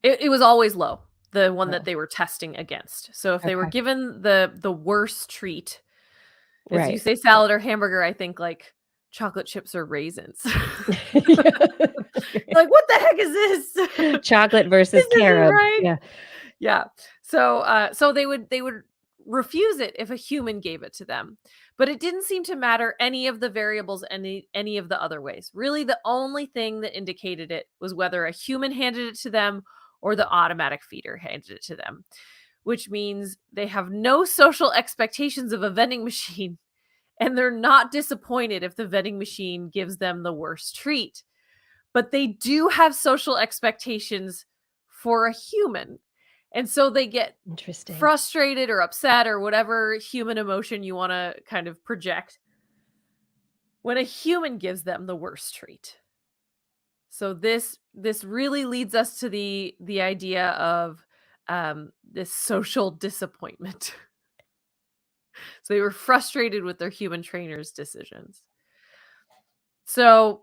It was always low, the one that they were testing against. So if they were Okay. given the worst treat, as you Right. say salad or hamburger, I think like chocolate chips or raisins. Like, what the heck is this? Chocolate versus This isn't carob. right. Yeah. Yeah. So they would refuse it if a human gave it to them. But it didn't seem to matter any of the variables, any of the other ways. Really, the only thing that indicated it was whether a human handed it to them or the automatic feeder handed it to them, which means they have no social expectations of a vending machine, and they're not disappointed if the vending machine gives them the worst treat. But they do have social expectations for a human. And so they get Interesting. frustrated or upset or whatever human emotion you want to kind of project when a human gives them the worst treat. So this really leads us to the idea of this social disappointment. So they were frustrated with their human trainer's decisions. So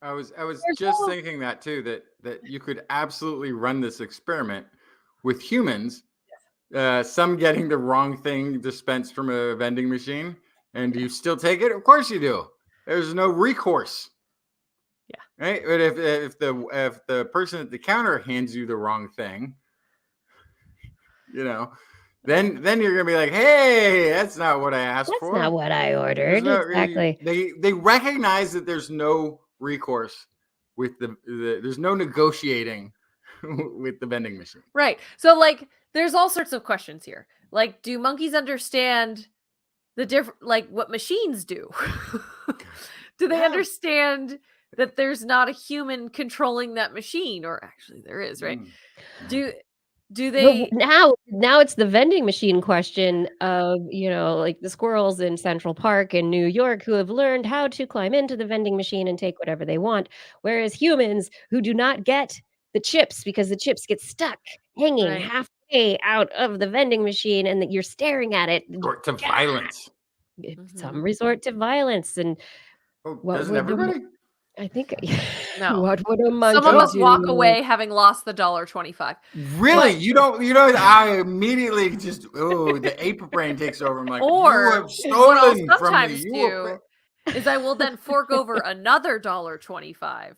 I was just thinking that too, that you could absolutely run this experiment with humans, some getting the wrong thing dispensed from a vending machine, and do you still take it? Of course you do. There's no recourse. Yeah. Right. But if the person at the counter hands you the wrong thing, then you're gonna be like, hey, that's not what I asked for. That's not what I ordered. Exactly. They recognize that there's no recourse with there's no negotiating with the vending machine. Right. So like there's all sorts of questions here. Like, do monkeys understand the different, like what machines do? Do they understand that there's not a human controlling that machine? Or actually there is, right? Do they now it's the vending machine question of, like the squirrels in Central Park in New York who have learned how to climb into the vending machine and take whatever they want, whereas humans who do not get the chips because the chips get stuck hanging Right. halfway out of the vending machine and that you're staring at it. Resort to violence. Some resort to violence. And doesn't everybody? I think No. what would a monkey Some of us walk do? away having lost the $1.25. Really? But- You don't, I immediately just, the ape brain takes over. I'm like, you Or have what stolen I'll from me. sometimes You do is I will then fork over another $1.25,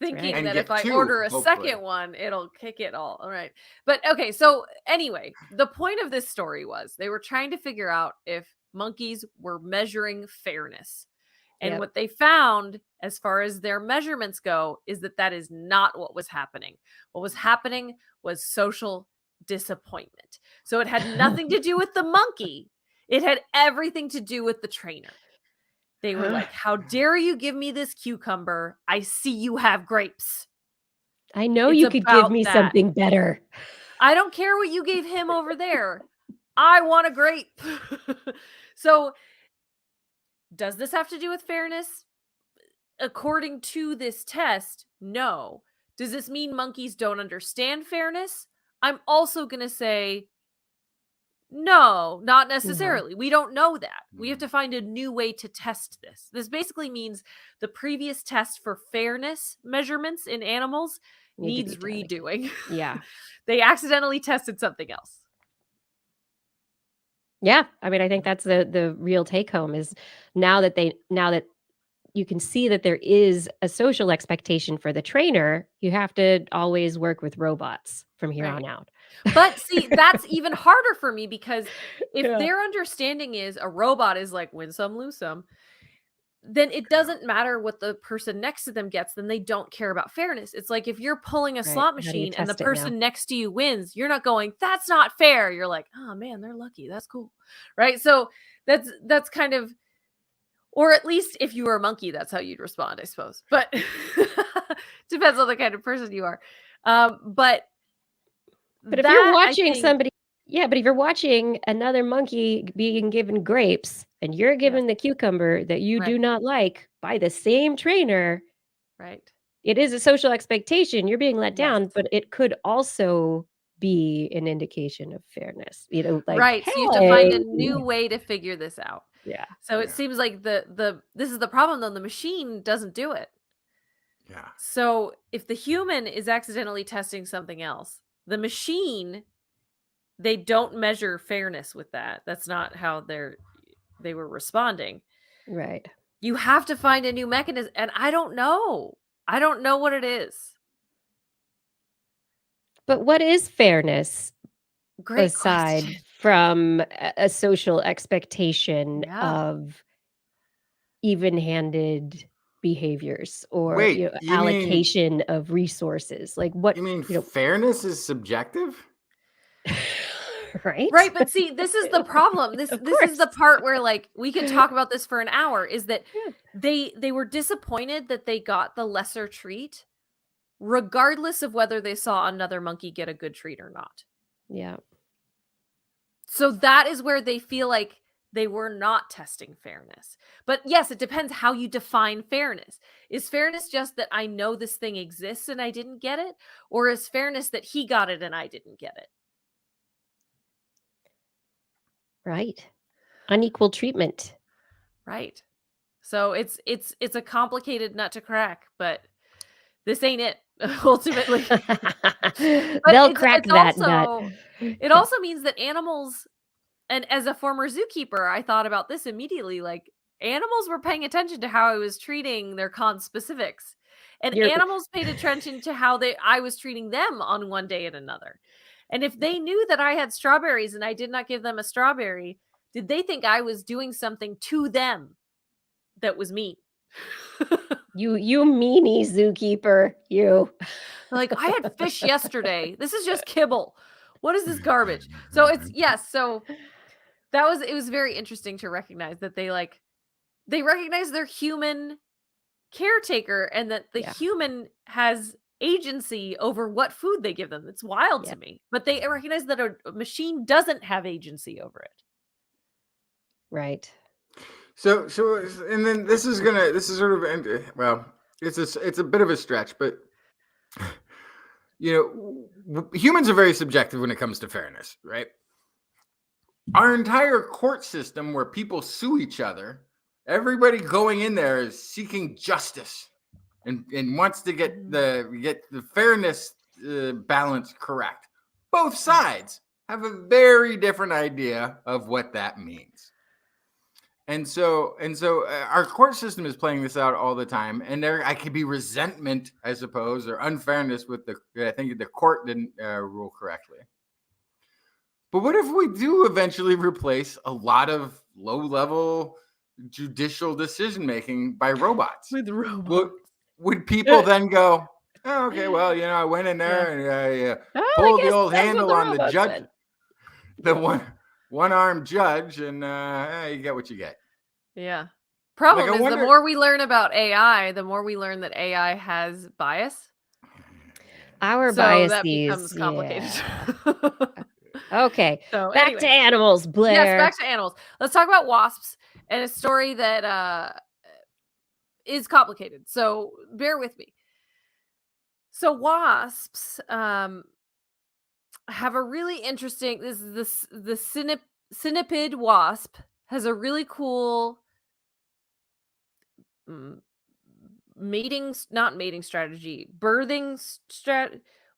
thinking And that get if I two, order a hopefully. second one, it'll kick it all. All right. But okay, so anyway, the point of this story was they were trying to figure out if monkeys were measuring fairness. And Yep. what they found, as far as their measurements go, is that that is not what was happening. What was happening was social disappointment. So it had nothing to do with the monkey. It had everything to do with the trainer. They were like, how dare you give me this cucumber? I see you have grapes. I know It's you could give about me that. something better. I don't care what you gave him over there. I want a grape. So does this have to do with fairness? According to this test, no. Does this mean monkeys don't understand fairness? I'm also going to say no, not necessarily. We don't know that. We have to find a new way to test this. This basically means the previous test for fairness measurements in animals needs redoing. Yeah. They accidentally tested something else. Yeah. I mean, I think that's the real take home is now that you can see that there is a social expectation for the trainer, you have to always work with robots from here on out. But see, that's even harder for me because if Yeah. their understanding is a robot is like win some, lose some, then it doesn't matter what the person next to them gets, then they don't care about fairness. It's like if you're pulling a slot machine and the person next to you wins, you're not going, that's not fair. You're like, oh man, they're lucky. That's cool. Right? So that's kind of, or at least if you were a monkey, that's how you'd respond, I suppose. But depends on the kind of person you are. But if you're watching but if you're watching another monkey being given grapes and you're given the cucumber that you do not like by the same trainer, right? It is a social expectation. You're being let down, but it could also be an indication of fairness. Like, right. So you have to find a new way to figure this out. Yeah. So it seems like this is the problem though. The machine doesn't do it. Yeah. So if the human is accidentally testing something else, the machine, they don't measure fairness with that. That's not how they were responding. Right. You have to find a new mechanism. And I don't know. I don't know what it is. But what is fairness? Great aside question. From a social expectation of even-handed behaviors or allocation of resources, like what you mean fairness is subjective? Right, but see, this is the problem. This is the part where like we can talk about this for an hour, is that they were disappointed that they got the lesser treat regardless of whether they saw another monkey get a good treat or not. Yeah. So that is where they feel like they were not testing fairness. But yes, it depends how you define fairness. Is fairness just that I know this thing exists and I didn't get it? Or is fairness that he got it and I didn't get it? Right. Unequal treatment. Right. So it's a complicated nut to crack, but this ain't it. Ultimately. They'll crack that nut. It also means that animals, and as a former zookeeper, I thought about this immediately, like animals were paying attention to how I was treating their conspecifics. And animals paid attention to how I was treating them on one day and another. And if they knew that I had strawberries and I did not give them a strawberry, did they think I was doing something to them that was mean? You meanie zookeeper, you. Like, I had fish yesterday. This is just kibble. What is this garbage? So so it was very interesting to recognize that they recognize their human caretaker and that the human has agency over what food they give them. It's wild to me. But they recognize that a machine doesn't have agency over it. Right. So, and then this is sort of, well, it's a bit of a stretch, but humans are very subjective when it comes to fairness, right? Our entire court system where people sue each other, everybody going in there is seeking justice. and wants to get the fairness balance correct. Both sides have a very different idea of what that means. And so our court system is playing this out all the time. And I could be resentment, I suppose, or unfairness with I think the court didn't rule correctly. But what if we do eventually replace a lot of low-level judicial decision-making by robots? With robots. Would people then go, oh, okay, well, I went in there and I pulled the old handle on the judge, the one-armed judge, and you get what you get. Yeah. Problem is, the more we learn about AI, the more we learn that AI has bias. Our biases. That becomes complicated. Yeah. Okay. So back to animals, Blair. Yes, back to animals. Let's talk about wasps and a story that is complicated. So bear with me. So wasps have a really interesting. The Synapid wasp has a really cool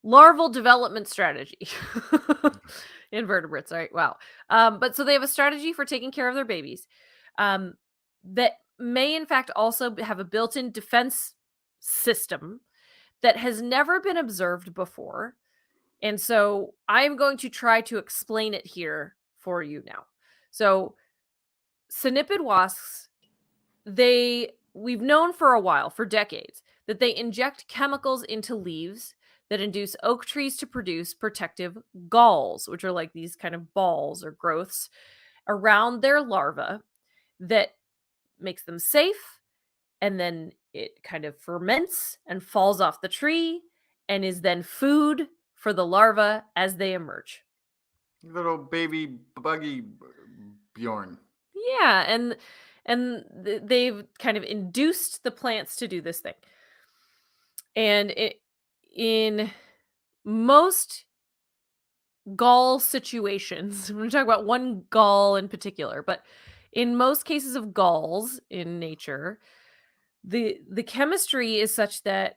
larval development strategy. Invertebrates, right? Wow. But so they have a strategy for taking care of their babies that may in fact also have a built-in defense system that has never been observed before. And so I am going to try to explain it here for you now. So Synapid wasps, we've known for a while, for decades, that they inject chemicals into leaves that induce oak trees to produce protective galls, which are like these kind of balls or growths around their larvae that makes them safe. And then it kind of ferments and falls off the tree and is then food for the larvae as they emerge. Little baby buggy Bjorn. Yeah, and they've kind of induced the plants to do this thing. And in most gall situations, I'm going to talk about one gall in particular, but in most cases of galls in nature, the chemistry is such that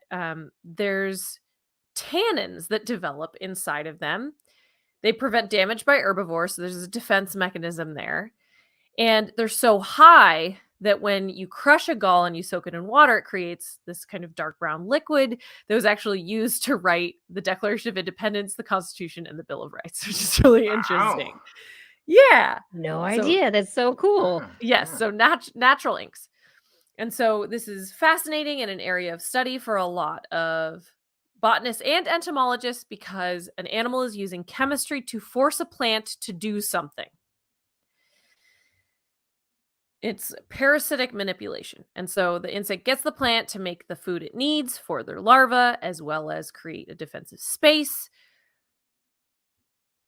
there's tannins that develop inside of them. They prevent damage by herbivores, so there's a defense mechanism there. And they're so high that when you crush a gall and you soak it in water, it creates this kind of dark brown liquid that was actually used to write the Declaration of Independence, the Constitution, and the Bill of Rights, which is really interesting. Yeah. No idea. That's so cool. Yes. So natural inks. And so this is fascinating and an area of study for a lot of botanists and entomologists because an animal is using chemistry to force a plant to do something. It's parasitic manipulation. And so the insect gets the plant to make the food it needs for their larvae, as well as create a defensive space.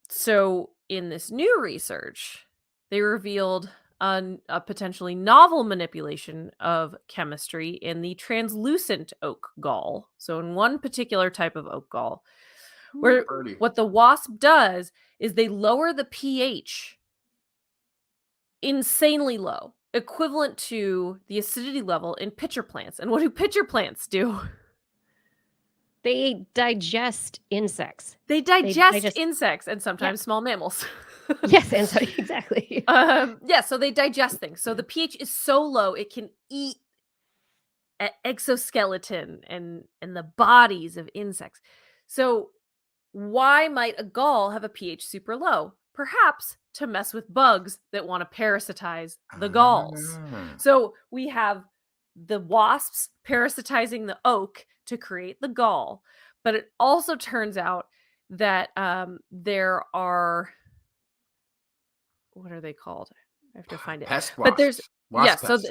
So in this new research, they revealed a potentially novel manipulation of chemistry in the translucent oak gall. So in one particular type of oak gall, where what the wasp does is they lower the pH insanely low, equivalent to the acidity level in pitcher plants. And what do pitcher plants do? They digest insects. They digest insects and sometimes small mammals. Yes, and so exactly. So they digest things. So the pH is so low it can eat exoskeleton and the bodies of insects. So why might a gall have a pH super low? Perhaps to mess with bugs that want to parasitize the galls. So we have the wasps parasitizing the oak to create the gall. But it also turns out that there are, what are they called? I have to find it. Pest wasps. But there's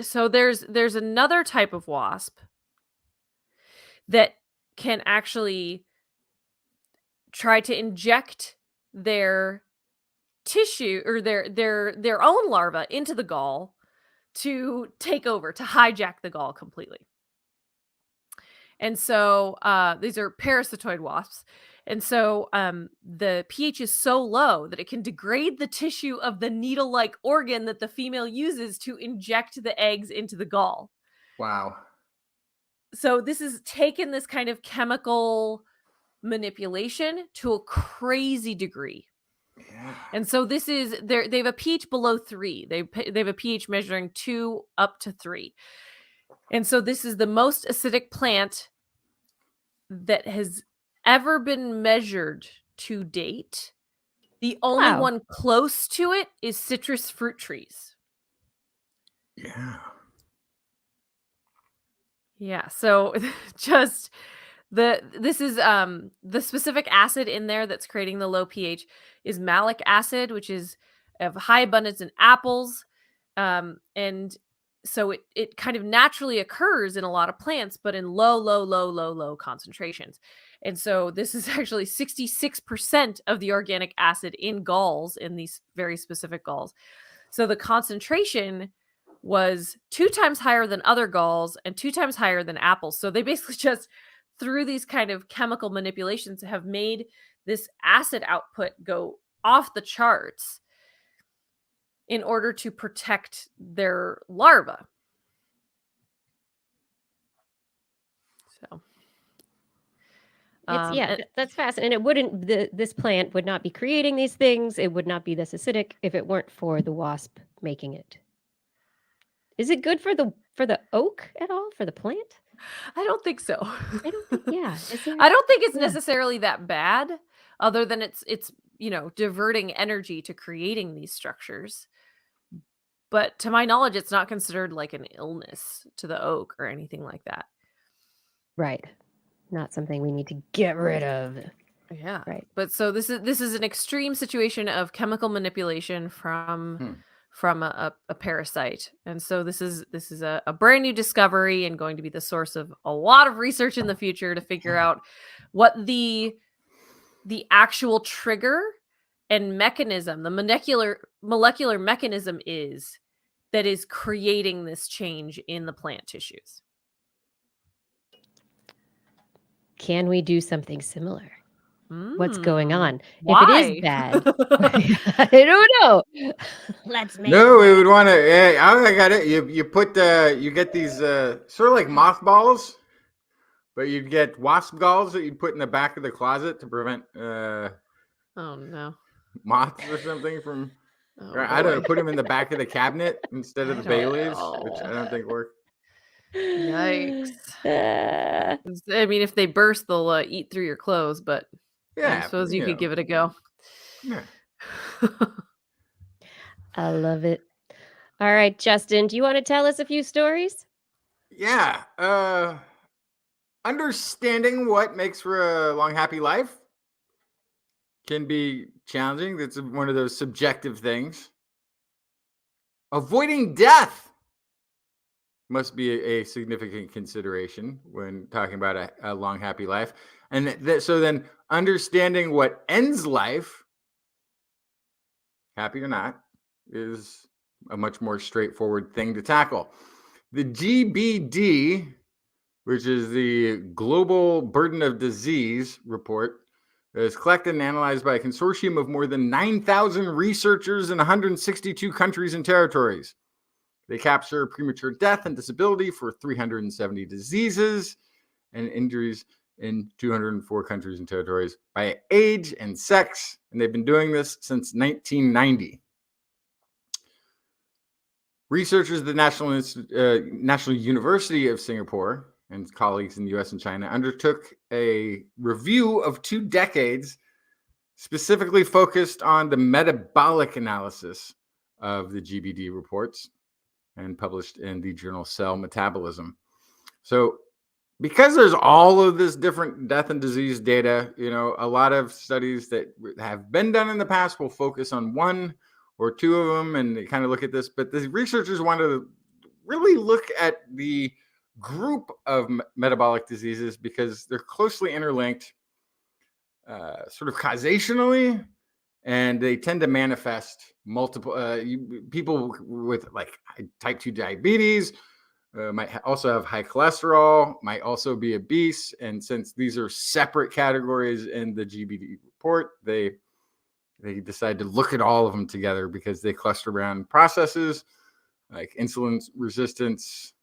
so there's another type of wasp that can actually try to inject their tissue or their own larva into the gall to take over, to hijack the gall completely. And so these are parasitoid wasps. And so the pH is so low that it can degrade the tissue of the needle-like organ that the female uses to inject the eggs into the gall. Wow. So this has taken this kind of chemical manipulation to a crazy degree. Yeah. And so this is they've a pH below 3. They've a pH measuring 2 up to 3. And so this is the most acidic plant that has ever been measured to date. The only Wow. one close to it is citrus fruit trees. Yeah. Yeah, so just this is the specific acid in there that's creating the low pH is malic acid, which is of high abundance in apples. And so it kind of naturally occurs in a lot of plants, but in low concentrations. And so this is actually 66% of the organic acid in galls, in these very specific galls. So the concentration was 2 times higher than other galls and 2 times higher than apples. So they basically just, through these kind of chemical manipulations, have made this acid output go off the charts in order to protect their larvae. So that's fascinating. And it wouldn't this plant would not be creating these things. It would not be this acidic if it weren't for the wasp making it. Is it good for the oak at all, for the plant? I don't think so. I don't think, yeah. I don't think it's Yeah. necessarily that bad, other than it's diverting energy to creating these structures. But to my knowledge, it's not considered like an illness to the oak or anything like that. Right. Not something we need to get rid of. Yeah. Right. But so this is an extreme situation of chemical manipulation from a parasite. And so this is a brand new discovery and going to be the source of a lot of research in the future to figure out what the actual trigger and mechanism, the molecular mechanism is that is creating this change in the plant tissues. Can we do something similar? What's going on? Why? If it is bad, I don't know. Let's make No, we would want to. I got it. You put you get these sort of like mothballs, but you'd get wasp galls that you'd put in the back of the closet to prevent oh no, moths or something from. Oh, I don't know. boy. Put them in the back of the cabinet instead of the bay leaves, which I don't think work. Yikes. I mean, if they burst, they'll eat through your clothes, but Yeah, I suppose you could give it a go. Yeah. I love it. All right, Justin, do you want to tell us a few stories? Yeah. Understanding what makes for a long, happy life can be challenging. That's one of those subjective things. Avoiding death must be a significant consideration when talking about a long, happy life. And so then understanding what ends life, happy or not, is a much more straightforward thing to tackle. The GBD, which is the Global Burden of Disease report, is collected and analyzed by a consortium of more than 9,000 researchers in 162 countries and territories. They capture premature death and disability for 370 diseases and injuries in 204 countries and territories by age and sex, and they've been doing this since 1990. Researchers at the National University of Singapore and colleagues in the US and China undertook a review of 2 decades, specifically focused on the metabolic analysis of the GBD reports and published in the journal Cell Metabolism. So because there's all of this different death and disease data, a lot of studies that have been done in the past will focus on 1 or 2 of them and kind of look at this. But the researchers wanted to really look at the group of metabolic diseases because they're closely interlinked, sort of causationally, and they tend to manifest multiple people with like type 2 diabetes, might also have high cholesterol, might also be obese. And since these are separate categories in the GBD report, they decided to look at all of them together because they cluster around processes like insulin resistance,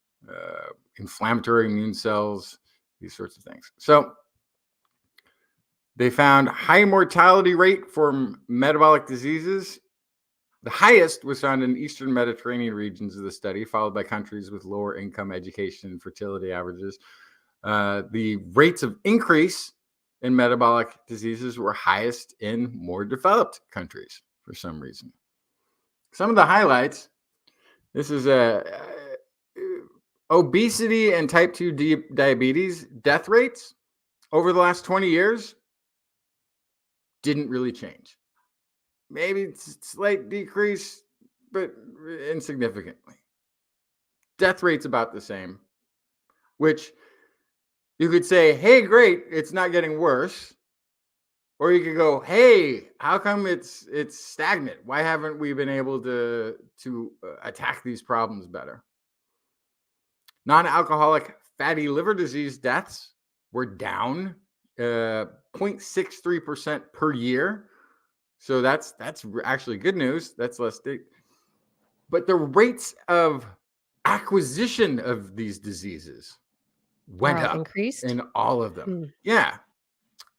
inflammatory immune cells, these sorts of things. So they found high mortality rate for metabolic diseases. The highest was found in Eastern Mediterranean regions of the study, followed by countries with lower income, education, and fertility averages. The rates of increase in metabolic diseases were highest in more developed countries for some reason. Some of the highlights, this is obesity and type 2 diabetes death rates over the last 20 years didn't really change. Maybe slight decrease, but insignificantly. Death rate's about the same, which you could say, hey, great, it's not getting worse. Or you could go, hey, how come it's stagnant? Why haven't we been able to attack these problems better? Non-alcoholic fatty liver disease deaths were down 0.63% per year. So that's actually good news. That's less. But the rates of acquisition of these diseases went up increased in all of them. Yeah.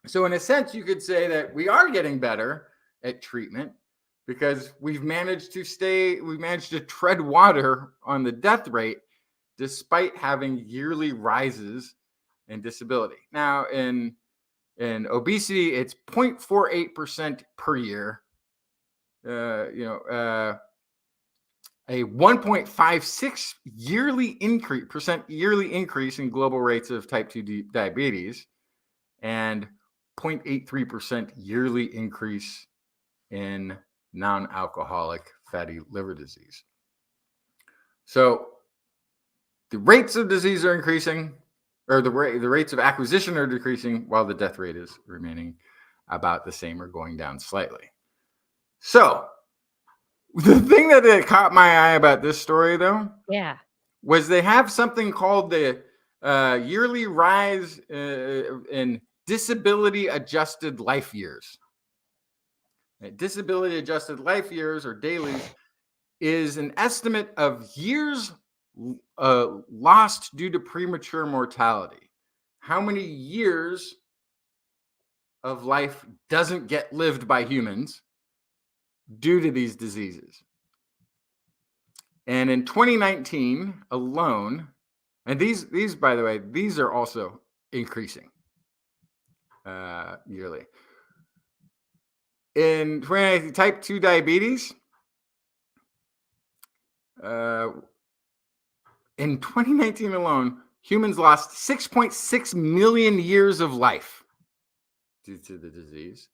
So in a sense, you could say that we are getting better at treatment because we've managed to tread water on the death rate despite having yearly rises in disability. Now in obesity, it's 0.48% per year. A 1.56 yearly increase in global rates of type 2 diabetes, and 0.83% yearly increase in non-alcoholic fatty liver disease. So the rates of disease are increasing, or the rates of acquisition are decreasing, while the death rate is remaining about the same or going down slightly. So the thing that caught my eye about this story, though, was they have something called the yearly rise in disability adjusted life years. Disability adjusted life years, or DALYs, is an estimate of years lost due to premature mortality. How many years of life doesn't get lived by humans due to these diseases? And in 2019 alone, and these by the way, these are also increasing yearly. In 2019, type 2 diabetes, in 2019 alone, humans lost 6.6 million years of life due to the disease.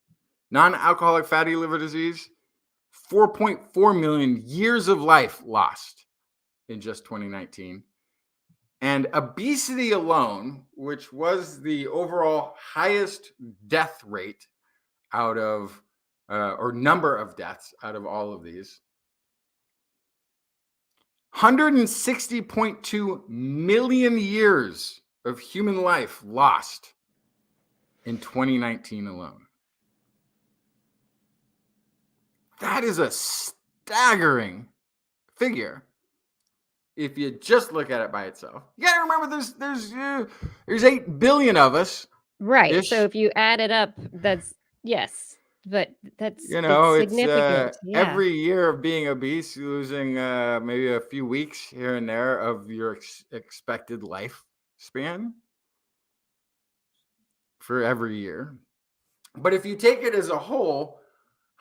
Non-alcoholic fatty liver disease, 4.4 million years of life lost in just 2019. And obesity alone, which was the overall highest death rate out of, or number of deaths out of all of these, 160.2 million years of human life lost in 2019 alone. That is a staggering figure if you just look at it by itself. You got to remember there's 8 billion of us. Right. Ish. So if you add it up, that's but that's it's significant. Every year of being obese, losing maybe a few weeks here and there of your expected lifespan for every year. But if you take it as a whole,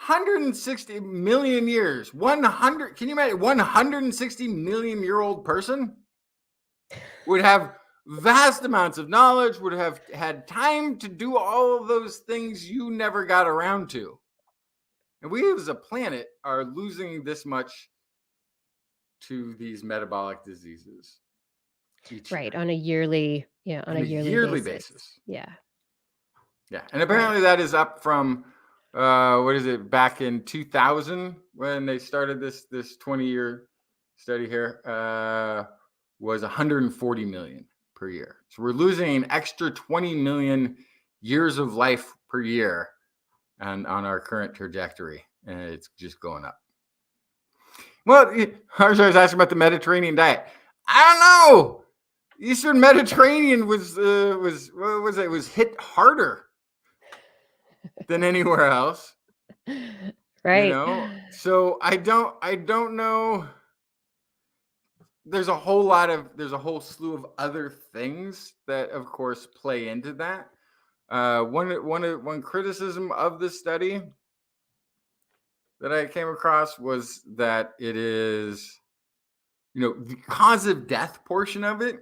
160 million years, can you imagine 160 million year old person would have vast amounts of knowledge, would have had time to do all of those things you never got around to. And we as a planet are losing this much to these metabolic diseases each year. On a yearly, on a yearly basis. Yeah. And apparently that is up from back in 2000 when they started this 20-year study here, was 140 million per year. So we're losing an extra 20 million years of life per year on our current trajectory, and it's just going up. Well, I was asking about the Mediterranean diet. I don't know. Eastern Mediterranean was what was it? It was hit harder than anywhere else. Right. So I don't know. There's a whole slew of other things that, of course, play into that. One criticism of this study that I came across was that it is, the cause of death portion of it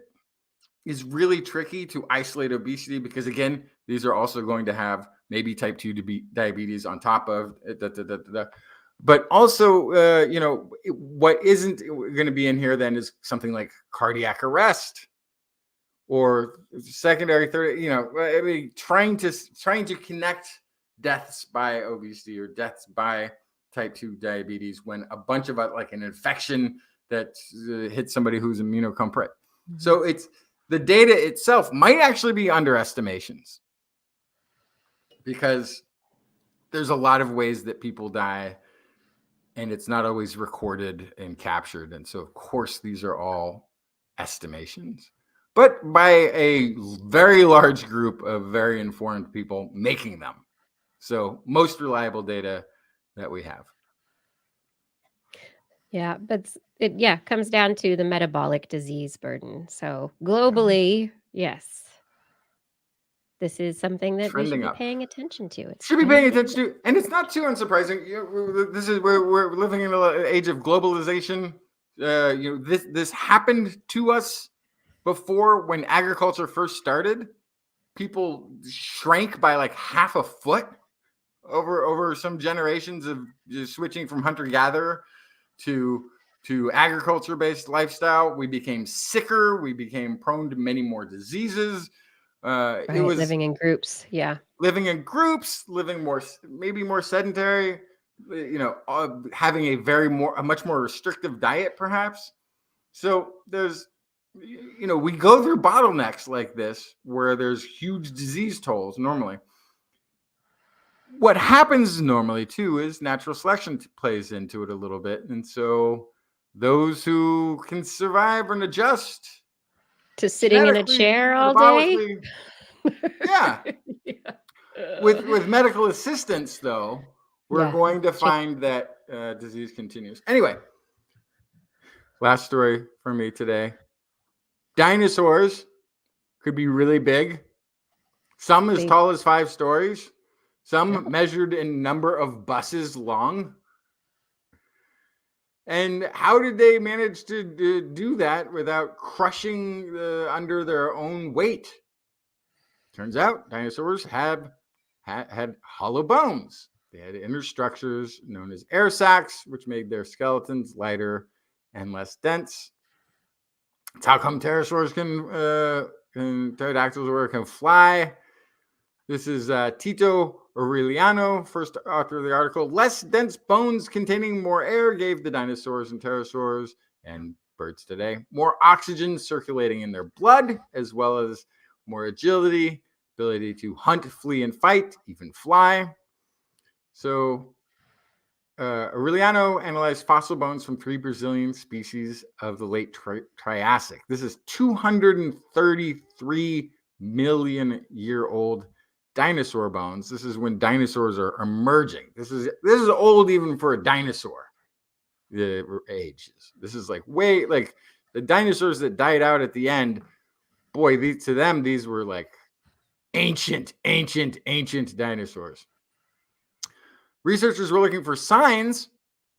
is really tricky to isolate obesity, because again, these are also going to have maybe type 2 diabetes on top of it. But also, what isn't going to be in here then is something like cardiac arrest or secondary, third, I mean, trying to connect deaths by obesity or deaths by type 2 diabetes when a bunch of like an infection that hits somebody who's immunocompromised. Mm-hmm. So the data itself might actually be underestimations, because there's a lot of ways that people die and it's not always recorded and captured. And so, of course, these are all estimations, but by a very large group of very informed people making them. So most reliable data that we have. Yeah, but it comes down to the metabolic disease burden. So globally, yes, this is something that we should be paying attention to. Should be paying attention to, and it's not too unsurprising. This is where we're living in an age of globalization. This happened to us before when agriculture first started. People shrank by like half a foot over some generations of just switching from hunter-gatherer to agriculture-based lifestyle. We became sicker. We became prone to many more diseases. It was living in groups. Yeah. Living in groups, maybe more sedentary, having a much more restrictive diet, perhaps. So there's, we go through bottlenecks like this where there's huge disease tolls normally. What happens normally too is natural selection plays into it a little bit. And so those who can survive and adjust to sitting in a chair all day. Yeah. With medical assistance, though, we're going to find that disease continues. Anyway, last story for me today. Dinosaurs could be really big. Some as tall as 5 stories. Some measured in number of buses long. And how did they manage to do that without crushing under their own weight? Turns out dinosaurs had hollow bones. They had inner structures known as air sacs, which made their skeletons lighter and less dense. It's how come pterosaurs pterodactyls can fly. This is Tito Aureliano, first author of the article. Less dense bones containing more air gave the dinosaurs and pterosaurs and birds today more oxygen circulating in their blood, as well as more agility, ability to hunt, flee, and fight, even fly. So Aureliano analyzed fossil bones from 3 Brazilian species of the late Triassic. This is 233 million year old dinosaur bones. This is when dinosaurs are emerging. This is old even for a dinosaur. The ages. This is like the dinosaurs that died out at the end. Boy, to them these were like ancient dinosaurs. Researchers were looking for signs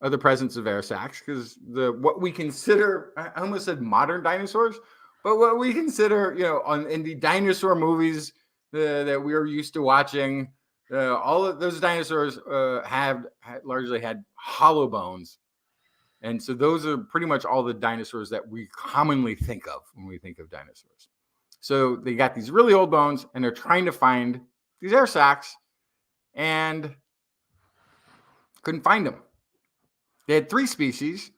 of the presence of air sacs because what we consider, I almost said modern dinosaurs, but what we consider, in the dinosaur movies that we are used to watching, all of those dinosaurs largely had hollow bones. And so those are pretty much all the dinosaurs that we commonly think of when we think of dinosaurs. So they got these really old bones and they're trying to find these air sacs and couldn't find them. They had 3 species.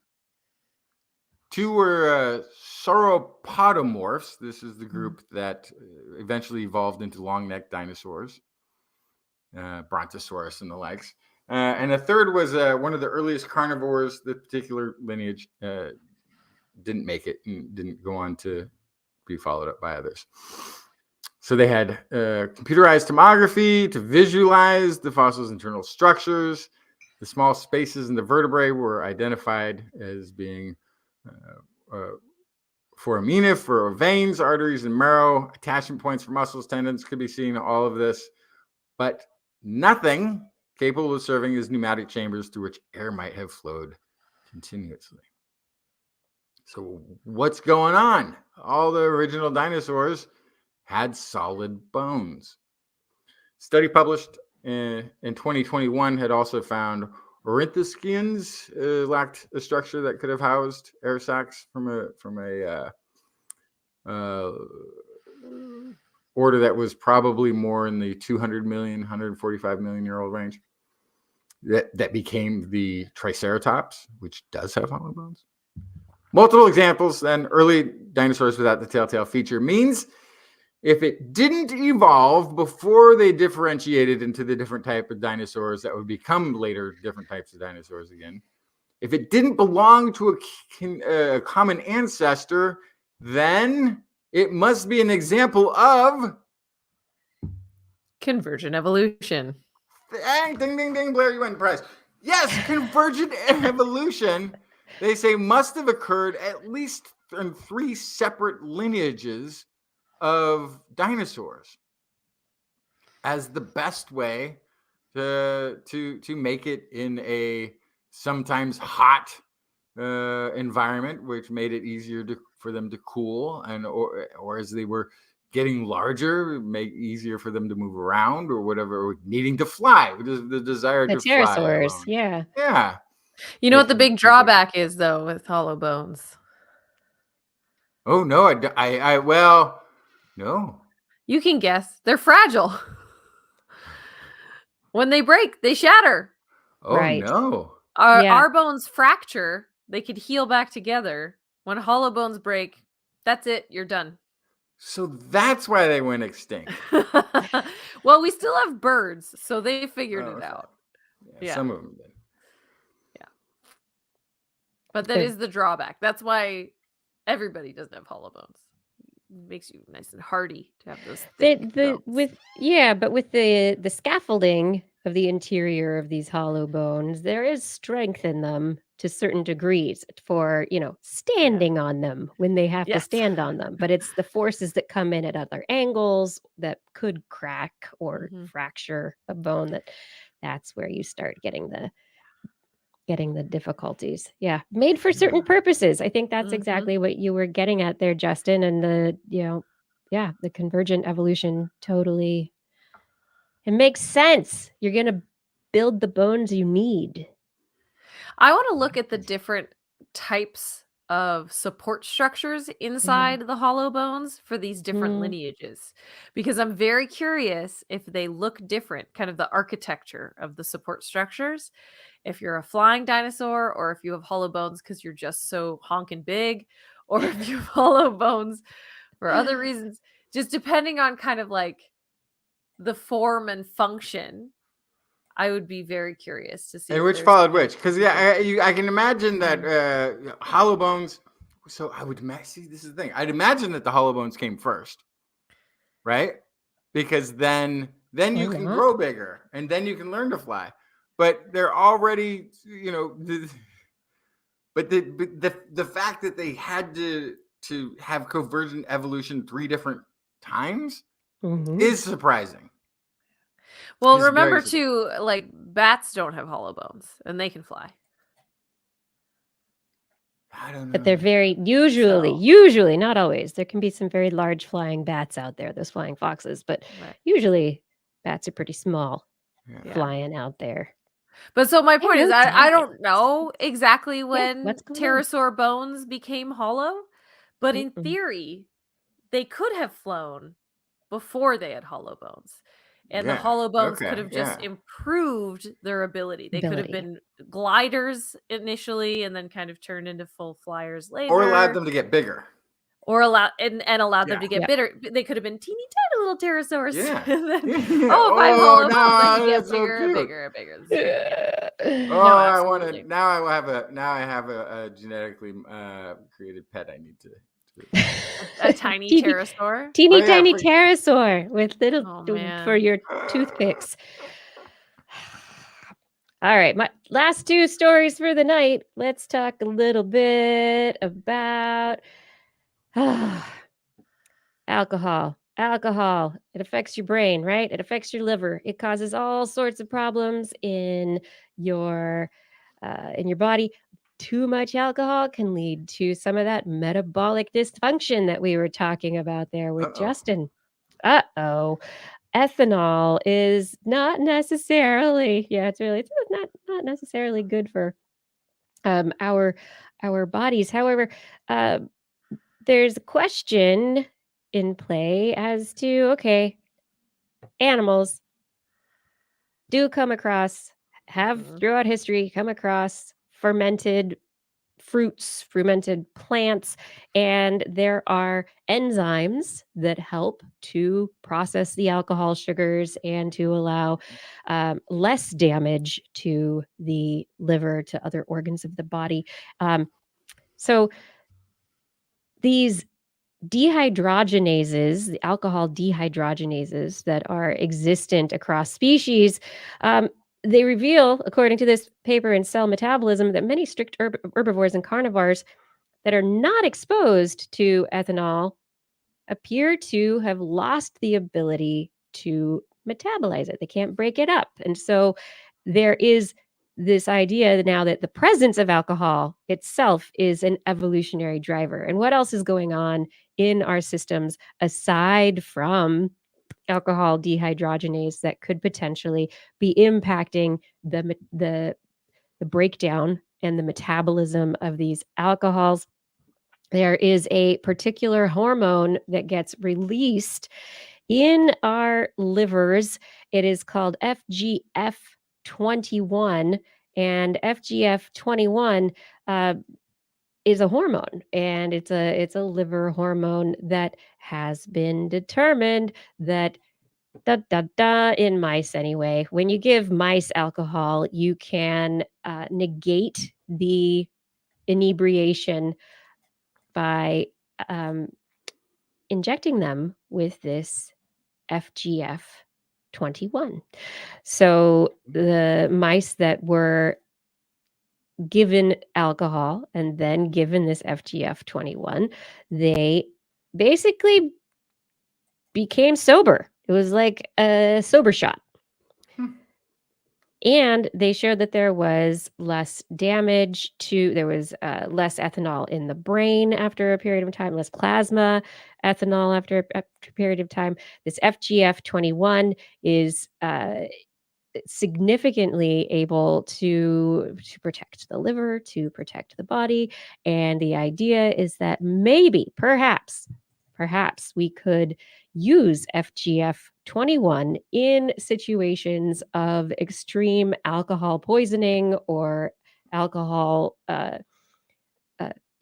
2 were sauropodomorphs. This is the group that eventually evolved into long-necked dinosaurs, Brontosaurus and the likes. And a 3rd was one of the earliest carnivores. The particular lineage didn't make it and didn't go on to be followed up by others. So they had computerized tomography to visualize the fossil's internal structures. The small spaces in the vertebrae were identified as being foramina for veins, arteries, and marrow. Attachment points for muscles, tendons could be seen, all of this, but nothing capable of serving as pneumatic chambers through which air might have flowed continuously. So what's going on? All the original dinosaurs had solid bones. Study published in 2021 had also found ornithischians lacked a structure that could have housed air sacs from a order that was probably more in the 200 million, 145 million year old range. That became the Triceratops, which does have hollow bones. Multiple examples, then early dinosaurs without the telltale feature means if it didn't evolve before they differentiated into the different type of dinosaurs that would become later different types of dinosaurs again, if it didn't belong to a common ancestor, then it must be an example of Convergent evolution. Ding, ding, ding, ding, Blair, you win the prize. Yes, convergent evolution, they say, must have occurred at least in 3 separate lineages of dinosaurs as the best way to make it in a sometimes hot environment, which made it easier for them to cool, and or as they were getting larger, make it easier for them to move around or whatever, or needing to fly, the desire The to fly pterosaurs, alone. yeah. You know what the big drawback is, though, with hollow bones? Oh no, I well, no. You can guess. They're fragile. When they break, they shatter. Oh Right. no. Our bones fracture. They could heal back together. When hollow bones break, that's it. You're done. So that's why they went extinct. Well, we still have birds, so they figured it out. Yeah, some of them did. Yeah. But that is the drawback. That's why everybody doesn't have hollow bones. It makes you nice and hardy to have those thick bones. With the scaffolding of the interior of these hollow bones, there is strength in them to certain degrees for, standing on them when they have to stand on them. But it's the forces that come in at other angles that could crack or fracture a bone that's where you start getting the difficulties. Yeah. Made for certain purposes. I think that's exactly what you were getting at there, Justin. And the convergent evolution totally, it makes sense. You're going to build the bones you need. I want to look at the different types of support structures inside the hollow bones for these different lineages, because I'm very curious if they look different, kind of the architecture of the support structures. If you're a flying dinosaur, or if you have hollow bones because you're just so honking big, or if you have hollow bones for other reasons, just depending on kind of like the form and function. I would be very curious to see. And which followed which? Because I can imagine that hollow bones. So I would see. This is the thing. I'd imagine that the hollow bones came first, right? Because then you can grow bigger, and then you can learn to fly. But they're already, but the fact that they had to have convergent evolution 3 different times is surprising. Well, remember too, like bats don't have hollow bones and they can fly. I don't know. But they're very usually, not always. There can be some very large flying bats out there, those flying foxes, but usually bats are pretty small flying out there. But so my point is, I don't know exactly when pterosaur bones became hollow, but in theory, they could have flown before they had hollow bones. And the hollow bones could have just improved their ability. They could have been gliders initially and then kind of turned into full flyers later. Or allowed them to get bigger. Or allow and allowed them Yeah. to get Yep. bitter. They could have been teeny tiny little pterosaurs. Yeah. And then, Yeah. oh, if I Oh, hollow them no, up, they get that's so bigger and cute. bigger and bigger. This is great. Oh, No, I want to. absolutely. Now I have a genetically created pet. I need to. A tiny Teeny- pterosaur. Teeny Oh, yeah, tiny for- pterosaur with little Oh, for man. your toothpicks. All right, my last two stories for the night. Let's talk a little bit about alcohol. Alcohol, it affects your brain, right? It affects your liver. It causes all sorts of problems in your body. Too much alcohol can lead to some of that metabolic dysfunction that we were talking about there with Uh-oh. Justin. Uh-oh. Ethanol is not necessarily, it's not necessarily good for our bodies. However, uh, there's a question in play as to, okay, animals do have Mhm. throughout history come across fermented fruits, fermented plants, and there are enzymes that help to process the alcohol sugars and to allow less damage to the liver, to other organs of the body. So these dehydrogenases, the alcohol dehydrogenases that are existent across species, they reveal, according to this paper in Cell Metabolism, that many strict herbivores and carnivores that are not exposed to ethanol appear to have lost the ability to metabolize it. They can't break it up. And so there is this idea now that the presence of alcohol itself is an evolutionary driver. And what else is going on in our systems aside from alcohol dehydrogenase that could potentially be impacting the breakdown and the metabolism of these alcohols? There is a particular hormone that gets released in our livers. It is called FGF21, and FGF21 is a hormone, and it's a liver hormone that has been determined that in mice anyway. When you give mice alcohol, you can negate the inebriation by injecting them with this FGF21. So the mice that were given alcohol and then given this FGF21, they basically became sober. It was like a sober shot. And they showed that there was less damage there was less ethanol in the brain after a period of time, less plasma ethanol after a period of time. This FGF21 is significantly able to protect the liver, to protect the body. And the idea is that maybe, perhaps we could use FGF21 in situations of extreme alcohol poisoning or alcohol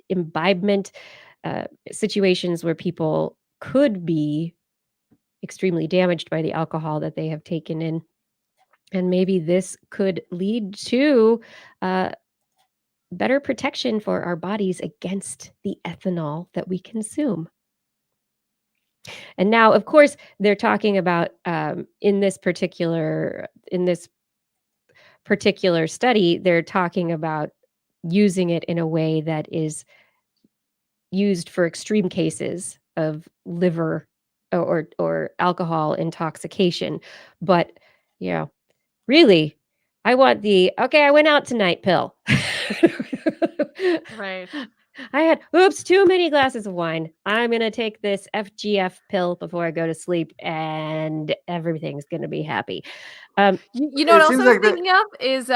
imbibement, situations where people could be extremely damaged by the alcohol that they have taken in. And maybe this could lead to better protection for our bodies against the ethanol that we consume. And now, of course, they're talking about in this particular study, they're talking about using it in a way that is used for extreme cases of liver or alcohol intoxication. But really, I want I went out tonight pill. Right. I had too many glasses of wine. I'm going to take this FGF pill before I go to sleep and everything's going to be happy. You know what It else seems I was like that- thinking of is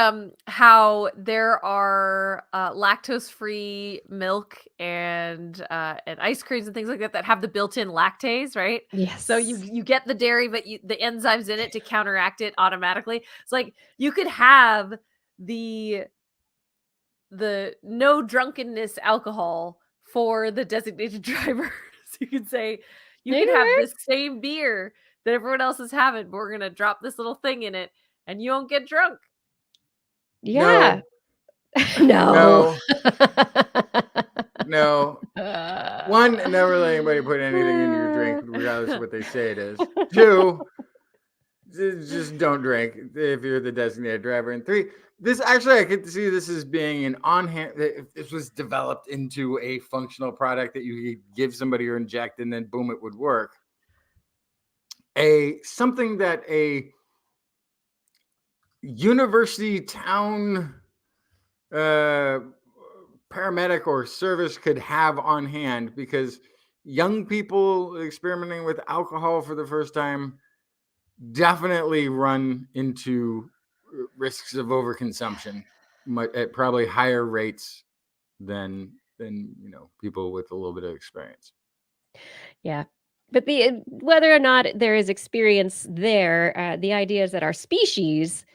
how there are lactose-free milk and ice creams and things like that have the built-in lactase, right? Yes. So you get the dairy, but the enzymes in it to counteract it automatically. It's like you could have the no drunkenness alcohol for the designated driver. So you can say, you Maybe can have work. this same beer that everyone else is having, but we're going to drop this little thing in it and you won't get drunk. Yeah. No. No. No. One, never let anybody put anything in your drink, regardless of what they say it is. Two, just don't drink if you're the designated driver. And three, this actually, I could see this as being an on-hand. If this was developed into a functional product that you could give somebody or inject, and then boom, it would work. Something that a university town paramedic or service could have on hand, because young people experimenting with alcohol for the first time definitely run into risks of overconsumption at probably higher rates than people with a little bit of experience. Yeah. But whether or not there is experience there, the idea is that our species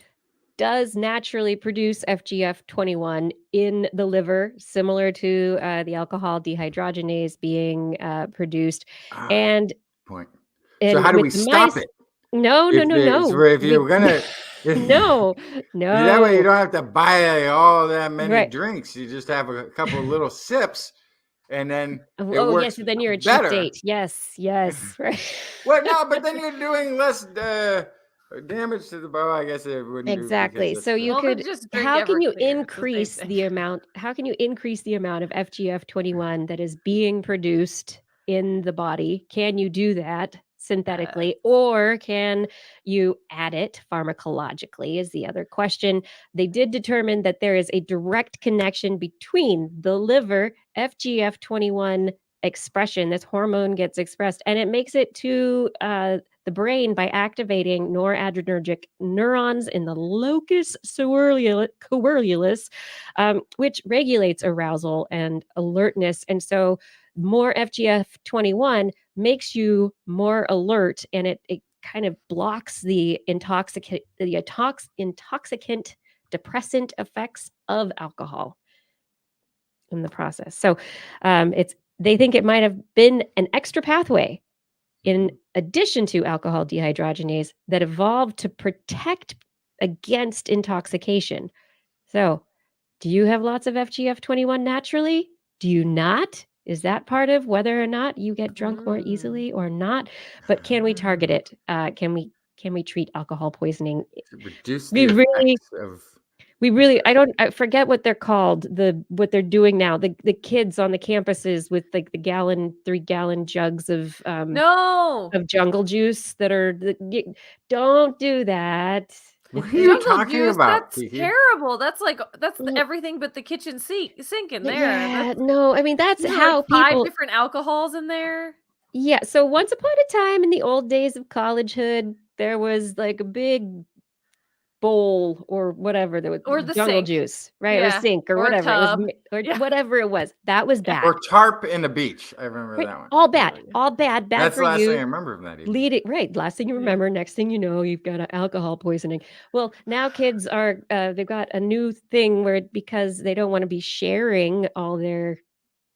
does naturally produce FGF21 in the liver, similar to the alcohol dehydrogenase being produced. And point. And so how do we with the stop mice- it? No, no, no, no. If you're gonna, No, that way you no. don't have to buy all that many Right. drinks. You just have a couple of little sips, and then it Oh, works yes, then you're a cheap better. date. Yes, yes, right. Well, no, but then you're doing less damage to the bow. I guess it wouldn't do, Exactly. because So that's you Well, then could. just drink How can you Everclear. It's the same increase thing. the amount? How can you increase the amount of FGF21 that is being produced in the body? Can you do that synthetically, or can you add it pharmacologically? Is the other question. They did determine that there is a direct connection between the liver FGF21 expression. This hormone gets expressed, and it makes it to the brain by activating noradrenergic neurons in the locus coeruleus, which regulates arousal and alertness. And so more FGF21 makes you more alert, and it kind of blocks the intoxicant depressant effects of alcohol in the process. So they think it might have been an extra pathway in addition to alcohol dehydrogenase that evolved to protect against intoxication. So, do you have lots of FGF21 naturally? Do you not? Is that part of whether or not you get drunk more easily or not? But can we target it? Can we treat alcohol poisoning? to reduce We the really- effects of. I forget what they're called, what they're doing now. The kids on the campuses with like the 3-gallon jugs of No. of jungle juice that are don't do that. What It's are you Jungle talking juice, about, that's Kiki? terrible. That's Mm. everything but the kitchen sink in there. Yeah, no, I mean that's Isn't there, how like 5 people. different alcohols in there? Yeah, so once upon a time in the old days of collegehood, there was like a big bowl or whatever, there was Or the jungle sink. juice, right? Or Yeah, sink or or a whatever it was, tub. or Yeah. whatever it was. That was bad. Or tarp in the beach. I remember Right, that one. all bad, yeah. all bad That's for the last you. thing I remember from that. Even. Leading right, last thing you Yeah. remember, next thing you know, you've got alcohol poisoning. Well, now kids are they've got a new thing where because they don't want to be sharing all their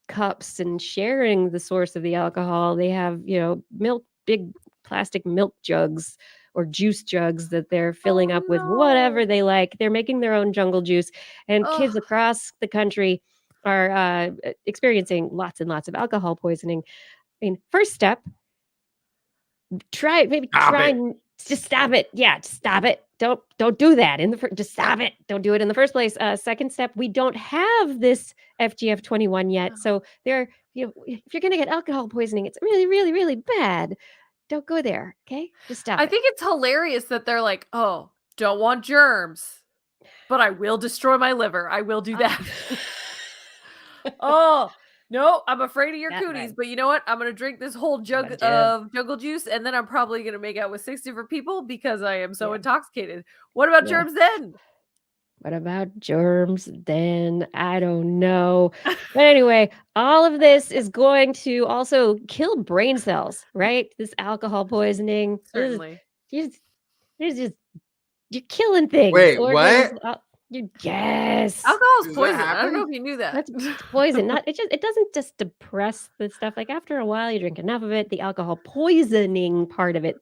cups and sharing the source of the alcohol, they have big plastic milk jugs or juice jugs that they're filling up with whatever no. they like. They're making their own jungle juice, and kids Ugh. across the country are experiencing lots and lots of alcohol poisoning. I mean, first step, just stop it. Yeah, just stop it. Don't do that just stop it. Don't do it in the first place. Second step, we don't have this FGF21 yet. So if you're going to get alcohol poisoning, it's really, really, really bad. Don't go there. Okay. Just stop I it. think it's hilarious that they're like, oh, don't want germs, but I will destroy my liver. I will do that. Oh, no, I'm afraid of your That cooties, bad. but you know what? I'm going to drink this whole jug That's it. of jungle juice, and then I'm probably going to make out with 6 different people because I am so Yeah. intoxicated. What about Yeah. germs then? What about germs then? I don't know. But anyway, all of this is going to also kill brain cells, right? This alcohol poisoning. Certainly. You're killing things. Wait, Organs, what? Yes. Alcohol is Does that poison. I don't know happen? if you knew that. That's poison. Not it doesn't just depress the stuff. Like after a while, you drink enough of it, the alcohol poisoning part of it,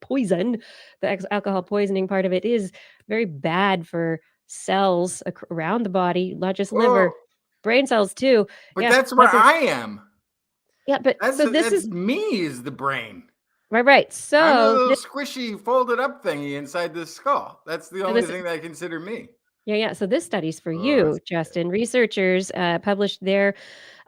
alcohol poisoning part of it is very bad for cells around the body, not just liver, Well, brain cells too. but Yeah, that's where causes I am. yeah, but so this That's is me is the brain. right. I'm a So little squishy folded up thingy inside this skull. That's the only this thing that I consider me. yeah. So this study's for Oh, you, Justin. Researchers published their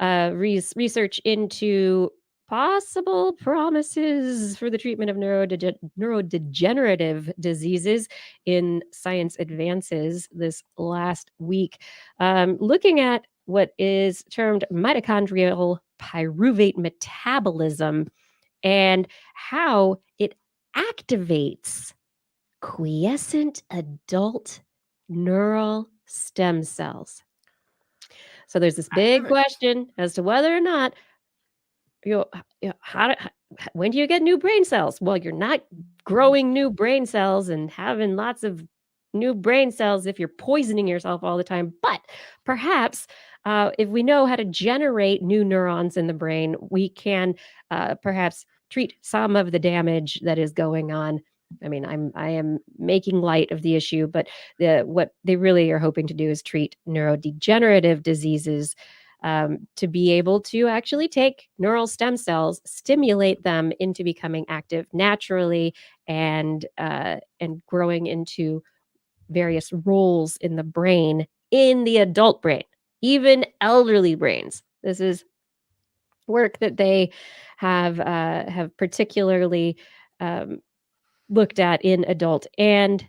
research into possible promises for the treatment of neurodegenerative diseases in Science Advances this last week, looking at what is termed mitochondrial pyruvate metabolism and how it activates quiescent adult neural stem cells. So there's this big activate. question as to whether or not when do you get new brain cells? Well, you're not growing new brain cells and having lots of new brain cells if you're poisoning yourself all the time. But perhaps if we know how to generate new neurons in the brain, we can perhaps treat some of the damage that is going on. I mean, I am making light of the issue, but what they really are hoping to do is treat neurodegenerative diseases, to be able to actually take neural stem cells, stimulate them into becoming active naturally, and growing into various roles in the brain, in the adult brain, even elderly brains. This is work that they have particularly um, looked at in adult and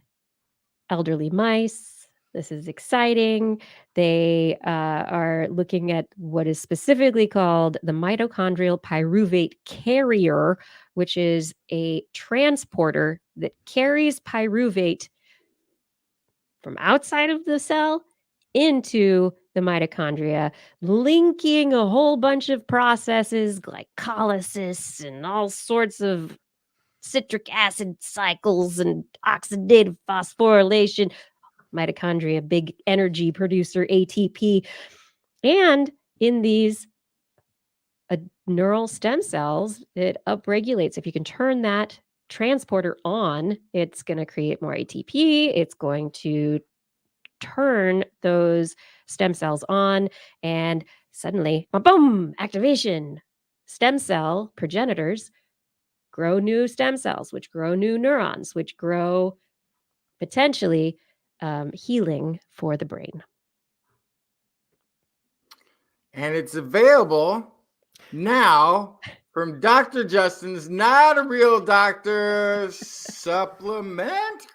elderly mice. This is exciting. They are looking at what is specifically called the mitochondrial pyruvate carrier, which is a transporter that carries pyruvate from outside of the cell into the mitochondria, linking a whole bunch of processes, glycolysis and all sorts of citric acid cycles and oxidative phosphorylation. Mitochondria, big energy producer, ATP. And in these neural stem cells, it upregulates. If you can turn that transporter on, it's going to create more ATP. It's going to turn those stem cells on, and suddenly, boom, activation. Stem cell progenitors grow new stem cells, which grow new neurons, which grow potentially healing for the brain. And it's available now from Dr. Justin's Not a Real Doctor supplement ?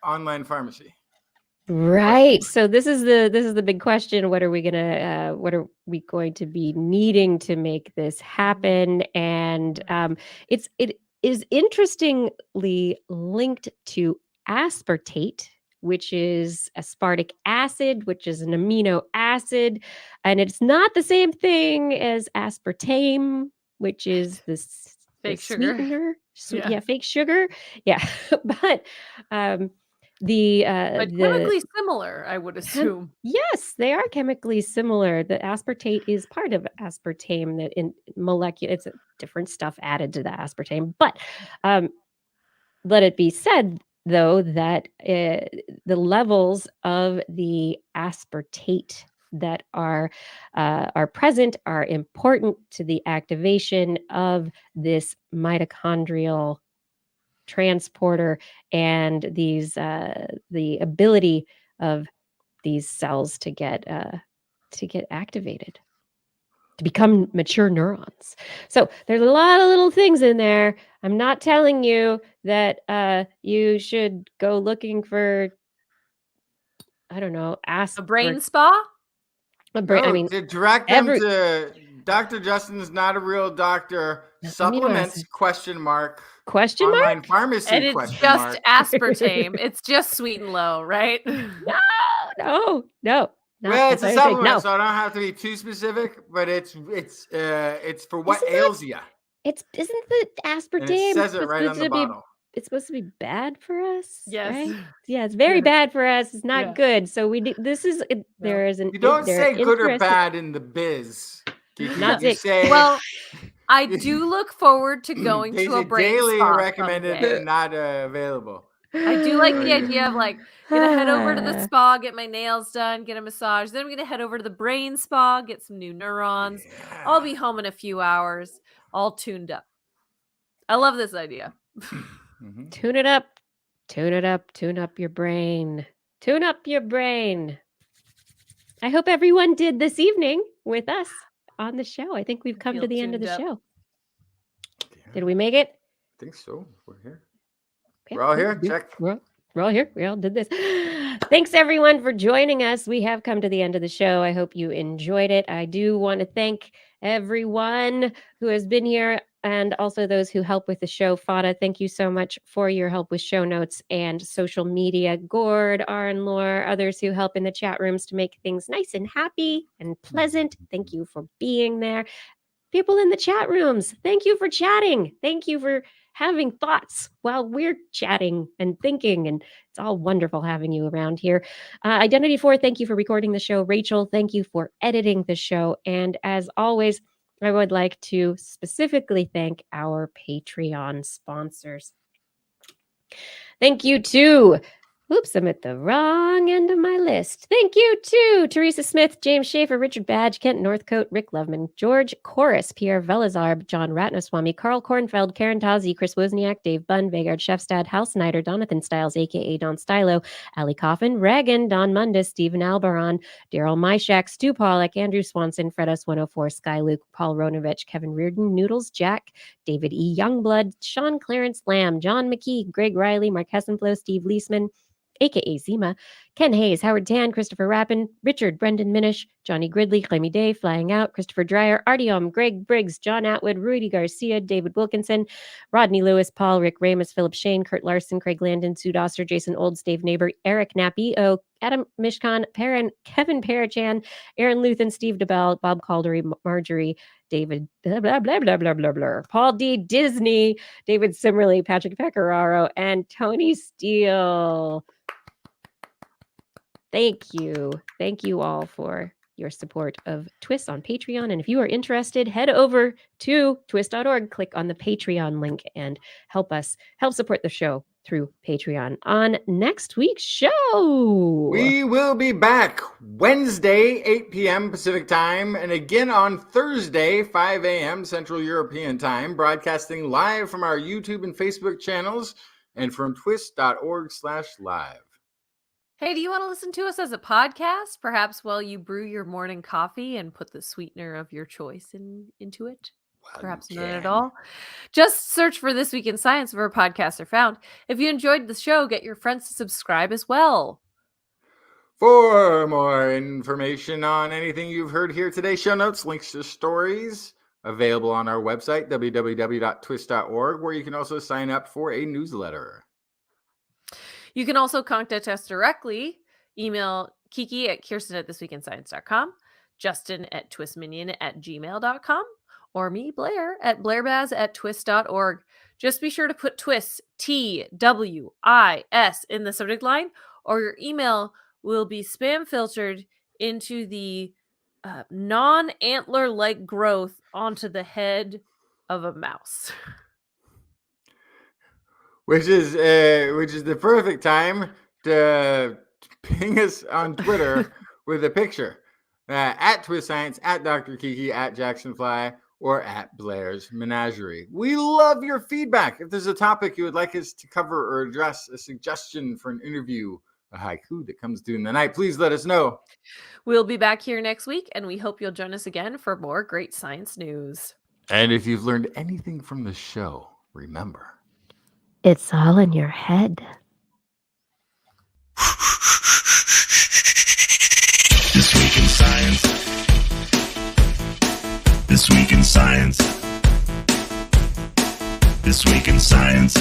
Online pharmacy. Right. So this is the big question. What are we going to be needing to make this happen? And it is interestingly linked to aspartate, which is aspartic acid, which is an amino acid, and it's not the same thing as aspartame, which is this Fake sugar. sweetener. Yeah. Fake sugar. Yeah, but but chemically similar, I would assume. Yes, they are chemically similar. The aspartate is part of aspartame. That in molecular, it's a different stuff added to the aspartame. But let it be said, though, that the levels of the aspartate that are present are important to the activation of this mitochondrial transporter and these the ability of these cells to get activated, to become mature neurons. So there's a lot of little things in there. I'm not telling you that you should go looking for, I don't know, a brain spa. To direct them to Dr. Justin's Not a Real Doctor supplements ? Question online mark? pharmacy ? And it's just aspartame. It's just sweet and low, right? No. Well, it's a supplement, so I don't have to be too specific, but it's for what ails you. Isn't the aspartame? And it says it right on the bottle. it's supposed to be bad for us. Yes. Right? Yeah, it's very bad for us. It's not Yeah. good. So this is there is an You don't say good or interesting- bad in the biz. Kiki. Not You sick. say Well, I do look forward to going they to say a brain daily spa recommended someday. but not available. I do like the Oh, idea of like gonna head over to the spa, get my nails done, get a massage. Then I'm gonna head over to the brain spa, get some new neurons. I'll be home in a few hours, all tuned up. I love this idea. Mhm. Tune it up. Tune it up. Tune up your brain. Tune up your brain. I hope everyone did this evening with us on the show. I think we've come to Feel the end of the tuned up. show. Yeah, Did we make it? I think so. We're here. Okay, We're all cool. here. Check. We're all here. We all did this. Thanks, everyone, for joining us. We have come to the end of the show. I hope you enjoyed it. I do want to thank everyone who has been here and also those who help with the show. Fada, thank you so much for your help with show notes and social media. Gord, Aaron, Lore, others who help in the chat rooms to make things nice and happy and pleasant. Thank you for being there. People in the chat rooms, thank you for chatting. Thank you for having thoughts while we're chatting and thinking, and it's all wonderful having you around here. Identity 4, thank you for recording the show. Rachel, thank you for editing the show. And as always, I would like to specifically thank our Patreon sponsors. Thank you to, oops, I'm at the wrong end of my list. Thank you to Teresa Smith, James Schaefer, Richard Badge, Kent Northcote, Rick Loveman, George Chorus, Pierre Velazarb, John Ratnaswamy, Carl Kornfeld, Karen Tazi, Chris Wozniak, Dave Bunn, Vegard Shefstad, Hal Snyder, Donathan Stiles, aka Don Stylo, Ali Coffin, Reagan, Don Mundus, Stephen Albaron, Daryl Myshak, Stu Pollack, Andrew Swanson, Fredos 104, Sky Luke, Paul Ronovich, Kevin Reardon, Noodles Jack, David E. Youngblood, Sean Clarence Lamb, John McKee, Greg Riley, Mark Hessenflow, Steve Leisman, aka Zima, Ken Hayes, Howard Tan, Christopher Rappin, Richard, Brendan Minish, Johnny Gridley, Clemmy Day, Flying Out, Christopher Dreyer, Artyom, Greg Briggs, John Atwood, Rudy Garcia, David Wilkinson, Rodney Lewis, Paul, Rick Ramus, Philip Shane, Kurt Larson, Craig Landon, Sue Doster, Jason Olds, Dave Neighbor, Eric Nappy, Adam Mishkan, Perrin, Kevin Parachan, Aaron Luthen, Steve DeBell, Bob Caldery, Marjorie, David, blah, blah, blah, blah, blah, blah, blah, Paul D. Disney, David Simmerly, Patrick Pecoraro, and Tony Steele. Thank you. Thank you all for your support of TWIS on Patreon. And if you are interested, head over to twis.org, click on the Patreon link, and help support the show through Patreon. On next week's show, We will be back Wednesday, 8 p.m. Pacific time, and again on Thursday, 5 a.m. Central European time, broadcasting live from our YouTube and Facebook channels and from twis.org/live. Hey, do you want to listen to us as a podcast? Perhaps while you brew your morning coffee and put the sweetener of your choice into it? Perhaps none at all. Just search for This Week in Science where podcasts are found. If you enjoyed the show, get your friends to subscribe as well. For more information on anything you've heard here today, show notes, links to stories available on our website, www.twis.org, where you can also sign up for a newsletter. You can also contact us directly. Email Kiki at Kirsten@thisweekinscience.com, Justin at twistminion@gmail.com, or me, Blair, at blairbaz@twis.org. Just be sure to put TWIS, TWIS, in the subject line, or your email will be spam filtered into the non-antler-like growth onto the head of a mouse. Which is the perfect time to ping us on Twitter with a picture at TWIS Science, at Dr. Kiki, at Jacksonfly, or at Blair's Menagerie. We love your feedback. If there's a topic you would like us to cover or address, a suggestion for an interview, a haiku that comes due in the night, please let us know. We'll be back here next week, and we hope you'll join us again for more great science news. And if you've learned anything from the show, remember, it's all in your head. This Week in Science. This Week in Science. This Week in Science.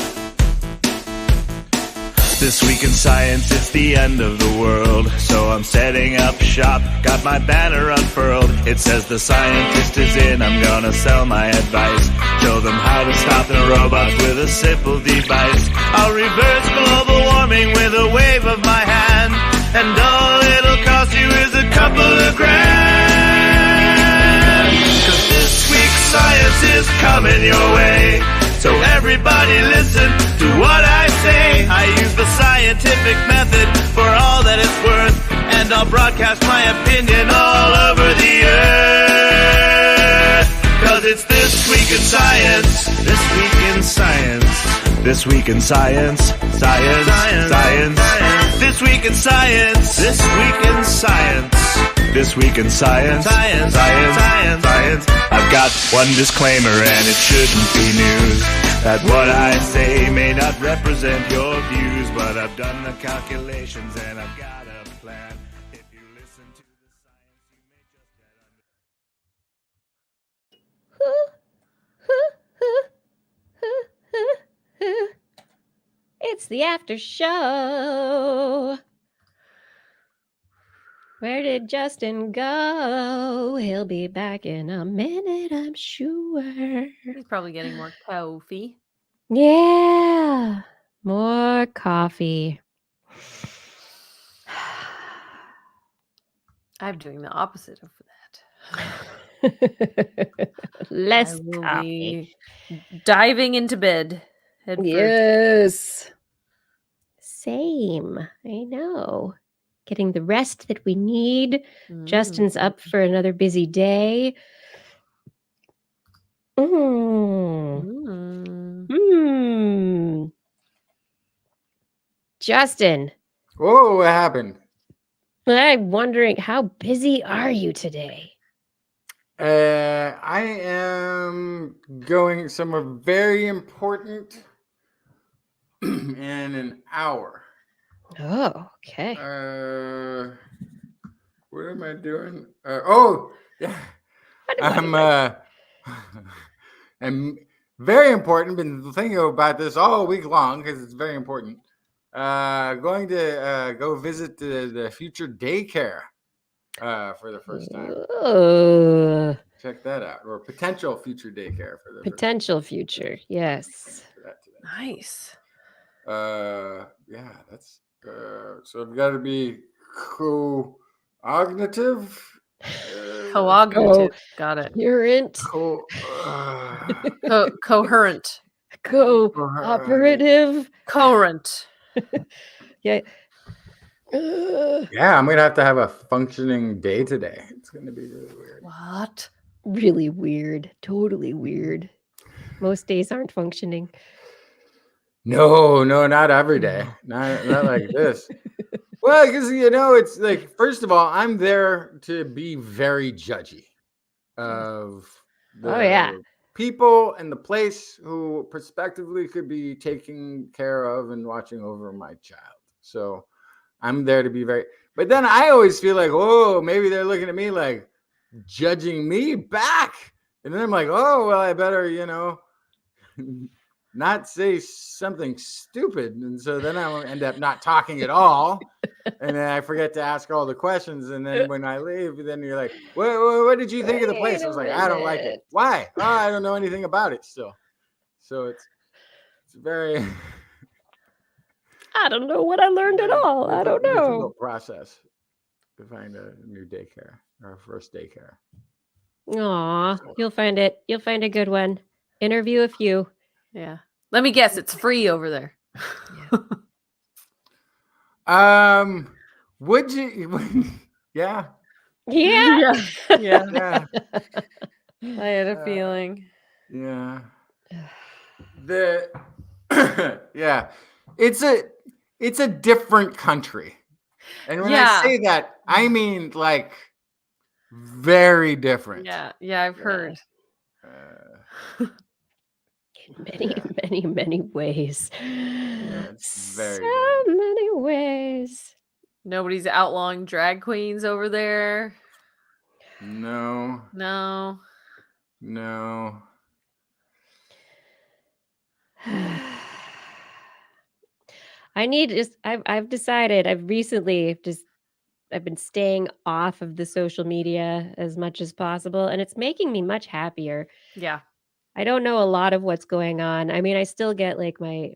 This week in science, it's the end of the world. So I'm setting up shop, got my banner unfurled. It says the scientist is in, I'm gonna sell my advice. Show them how to stop the robots with a simple device. I'll reverse global warming with a wave of my hand. And all it'll cost you is a couple of grand. 'Cause this week's science is coming your way. So everybody listen to what I say. I use the scientific method for all that it's worth. And I'll broadcast my opinion all over the earth. 'Cause it's This Week in Science. This Week in Science. This Week in Science. Science. Science. This Week in Science. This Week in Science. This Week in Science. Science. Science. Science. Science. I've got one disclaimer and it shouldn't be news. That what I say may not represent your views. But I've done the calculations and I've got a plan. If you listen to the science, you may just get under. It's the after show. Where did Justin go? He'll be back in a minute, I'm sure. He's probably getting more coffee. Yeah, more coffee. I'm doing the opposite of that. Less I will coffee. be diving into bed. Head first. Yes. Same. I know. Getting the rest that we need. Justin's up for another busy day. Justin. Whoa, what happened? I'm wondering, how busy are you today? I am going somewhere very important in an hour. Oh, okay. What am I doing? Yeah. I'm very important. Been thinking about this all week long because it's very important. Going to go visit the future daycare for the first time. Oh, Check that out, or potential future daycare for the potential future. Yes. Nice. Yeah, that's so I've got to be cognitive. Coagulative. Got it. Coherent. Coherent. Cooperative. Coherent. Yeah. Yeah, I'm gonna have to have a functioning day today. It's gonna be really weird. What? Really weird. Totally weird. Most days aren't functioning. No, not every day. Not like this. Well, because it's like, first of all, I'm there to be very judgy of the people and the place who prospectively could be taking care of and watching over my child. So I'm there to be but then I always feel like, oh, maybe they're looking at me like judging me back. And then I'm like, oh, well, I better, not say something stupid. And so then I will end up not talking at all. And then I forget to ask all the questions. And then when I leave, then you're like, what did you think of the place? I was like, I don't like it. Why? Oh, I don't know anything about it still. So it's very... I don't know what I learned at all. I don't know. Difficult process to find a new daycare or first daycare. Aw, you'll find it. You'll find a good one. Interview a few. Yeah. Let me guess, it's free over there. Would you? Yeah. Yeah. Yeah. I had a feeling. Yeah. Yeah. It's a different country. And when I say that, I mean like very different. Yeah, I've heard. In many ways. Yeah, it's very so many ways. Nobody's outlawing drag queens over there. No. I need just I've decided I've recently just I've been staying off of the social media as much as possible, and it's making me much happier. Yeah. I don't know a lot of what's going on. I mean, I still get like my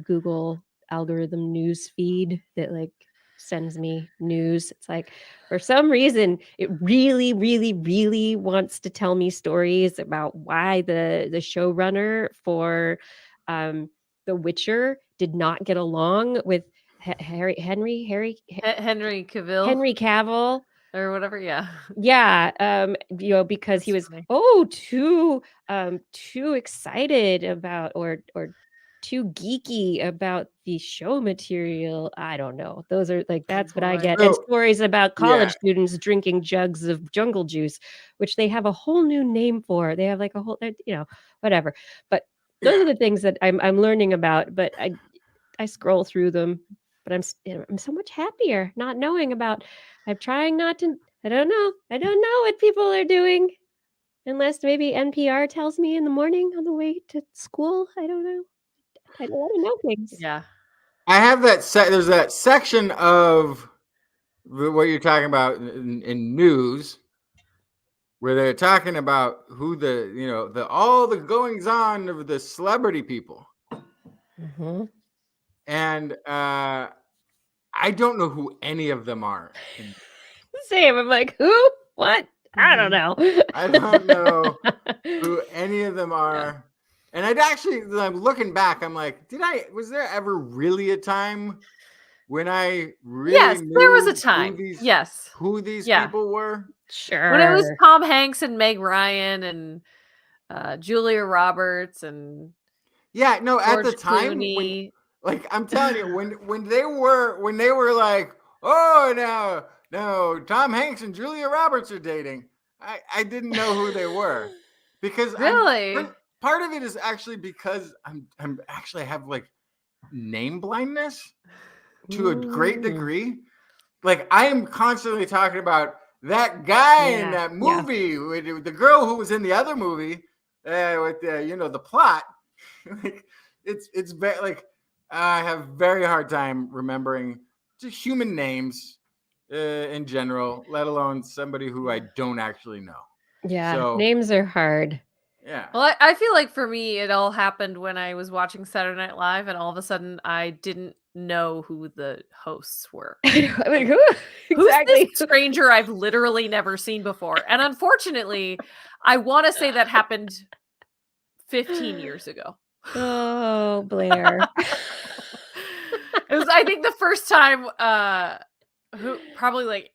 Google algorithm news feed that like sends me news. It's like for some reason it really, really, really wants to tell me stories about why the showrunner for um The Witcher did not get along with Henry Cavill Henry Cavill. or whatever. Yeah. Yeah, because he That's was funny. too excited about or too geeky about the show material. I don't know. Those are like Oh that's what I boy. get. And So stories about college yeah, students drinking jugs of jungle juice, which they have a whole new name for. They have like a whole, whatever. But those are yeah. the things that I'm learning about. But I scroll through them, but I'm so much happier not knowing about. I'm trying not to. I don't know. I don't know what people are doing unless maybe NPR tells me in the morning on the way to school. I don't know. I don't want to know things. Yeah. I have that there's that section of what you're talking about in news where they're talking about who the all the goings on of the celebrity people, Mm-hmm. and I don't know who any of them are. Same. I'm like, who? What? I don't Mhm. know. I don't know who any of them are. And I'd actually, I'm looking back, I'm like, was there ever really a time when I really Yes, there was a knew time. Yes. who these Yeah. people were? When it was Sure. Tom Hanks and Meg Ryan and Julia Roberts and Yeah, no, at the George time when, Clooney. like, I'm telling you, when they were like, oh, no, Tom Hanks and Julia Roberts are dating, I didn't know who they were because Really? part of it is actually because I'm actually have like name blindness to a great Mm. degree. Like I am constantly talking about that guy in Yeah. that Yeah. movie with the girl who was in the other movie with the plot. Like it's very like I have very hard time remembering just human names in general, let alone somebody who I don't actually know. Yeah. So Names are hard. yeah. Well, I feel like for me, it all happened when I was watching Saturday Night Live, and all of a sudden, I didn't know who the hosts were. I know. I'm like, Like, who? who's this Exactly. stranger I've literally never seen before? And unfortunately, I want to say that happened 15 years ago. Oh, Blair. It was, I think, the first time who probably like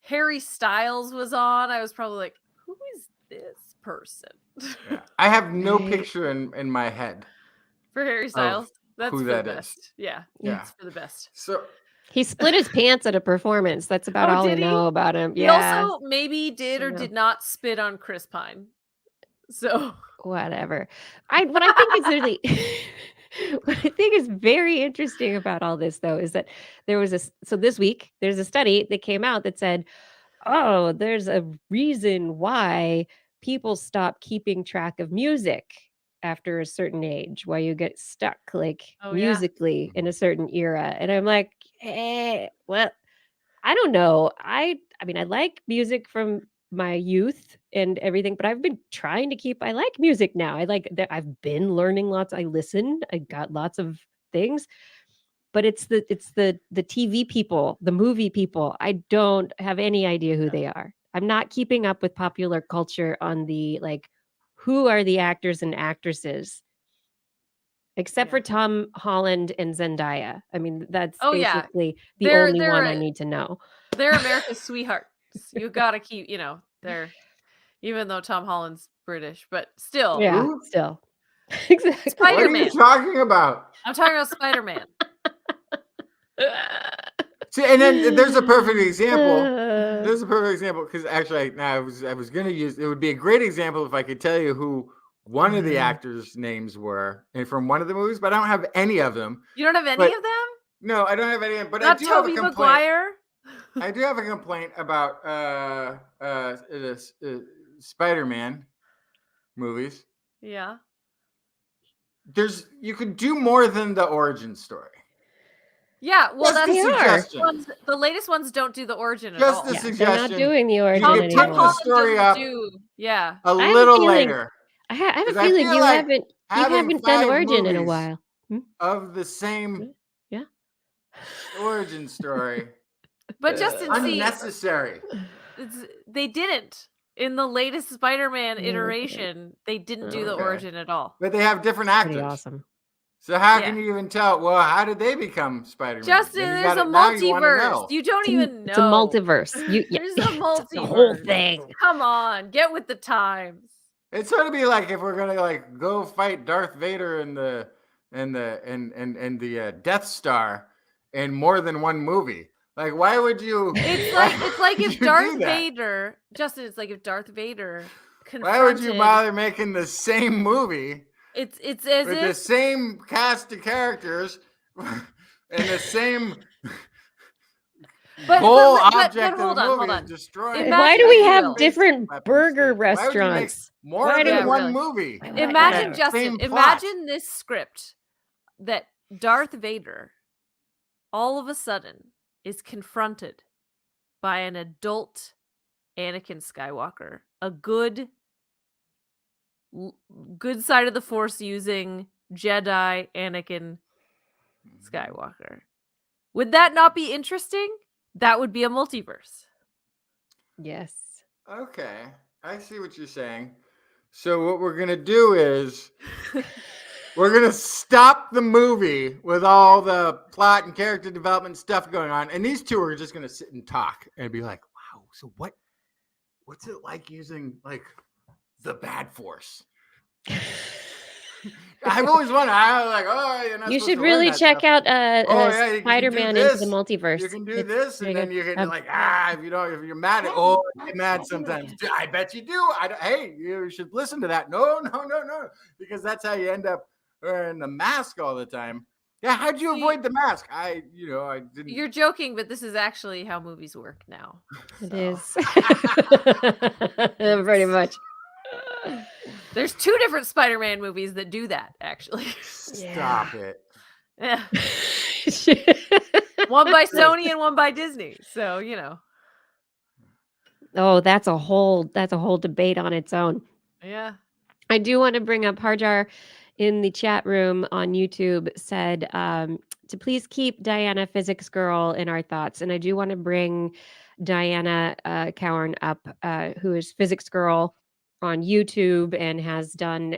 Harry Styles was on. I was probably like, who is this person? Yeah. I have no Right. picture in my head For Harry of Styles, that's who for the that is. best. Yeah, Yeah. it's for the best. So He split his pants at a performance. That's about Oh, all I did he? know about him. He Yeah. also maybe did I or know. did not spit on Chris Pine. So Whatever. What I think is really what I think is very interesting about all this though is that there was so this week there's a study that came out that said, "Oh, there's a reason why people stop keeping track of music after a certain age, why you get stuck like oh yeah. musically in a certain era." And I'm like, well, I don't know. I mean, I like music from my youth and everything, but I've been trying to keep I like music now. I like that I've been learning lots. I listen. I got lots of things, but it's the TV people, the movie people. I don't have any idea who they are. I'm not keeping up with popular culture on the like who are the actors and actresses except Yeah. for Tom Holland and Zendaya. I mean, that's Oh yeah. basically the They're only one they're I need to know. they're America's sweethearts. You gotta keep, they're even though Tom Holland's British, but still. Yeah, who? still. Exactly. What are you Spider-Man. talking about? I'm talking about Spider-Man. See, and then there's a perfect example. Uh, There's a perfect example because actually, I was gonna use it would be a great example if I could tell you who one of the actors' names were and from one of the movies, but I don't have any of them. You don't have any But of them? no, I don't have any. But I Not do have a Tobey complaint. Maguire? I do have a complaint about Spider-Man movies. Yeah. you could do more than the origin story. Yeah, well, Just that's a suggestion. the latest ones don't do the origin at Just all. a Yeah, they're suggestion. not doing the You origin could pick anymore. the story up Yeah. a I have a little feeling- later. I have a 'Cause I feeling feel you like haven't having done 5 origin in a movies while. of the same Yeah. origin story. But Justin, see, Unnecessary. they didn't. In the latest Spider-Man No, they didn't. iteration, they didn't do the Okay. origin at all. But they have different actors. Pretty awesome. So how Yeah. can you even tell? Well, how did they become Spider-Man? Justin, Then you there's a gotta- now you wanna multiverse. know. You don't even know. It's a multiverse. There's a It's the multiverse. whole thing. Come on, get with the times. It's sort of be like if we're gonna like go fight Darth Vader and the Death Star in more than one movie. Like, why would you? It's like if you do Darth that? Vader, Justin, it's like if Darth Vader Why would you confronted- bother making the same movie It's as with the if same cast of characters and the same but whole but object hold of the on, movie hold on. is destroying? Imagine Why do we if you have will. different Weapons burger state. Why would you make restaurants? more Why than do- one really? movie? Imagine, that Justin, same plot. imagine this script that Darth Vader all of a sudden is confronted by an adult Anakin Skywalker, a good side of the Force using Jedi Anakin Skywalker. Would that not be interesting? That would be a multiverse. Yes. Okay, I see what you're saying. So what we're gonna do is we're gonna stop the movie with all the plot and character development stuff going on, and these two are just gonna sit and talk and be like, "Wow, so what's it like using like the bad force?" I've always wondered. I was like, "Oh, you're not You supposed should to learn really that check stuff." out Yeah, you can do Spider-Man into the this, multiverse. You can do It's this, and pretty then good. you can like if you're mad at I get mad sometimes. I bet you do. Hey, you should listen to that. No, because that's how you end up wearing the mask all the time. Yeah, how'd you avoid the mask? I didn't. You're joking, but this is actually how movies work now. It is. Pretty much. There's 2 different Spider-Man movies that do that, actually. Stop it. Yeah. One by Sony and one by Disney. So, you know. Oh, that's a whole debate on its own. Yeah. I do want to bring up Harjar in the chat room on YouTube said to please keep Diana Physics Girl in our thoughts. And I do want to bring Diana Cowan up, who is Physics Girl on YouTube and has done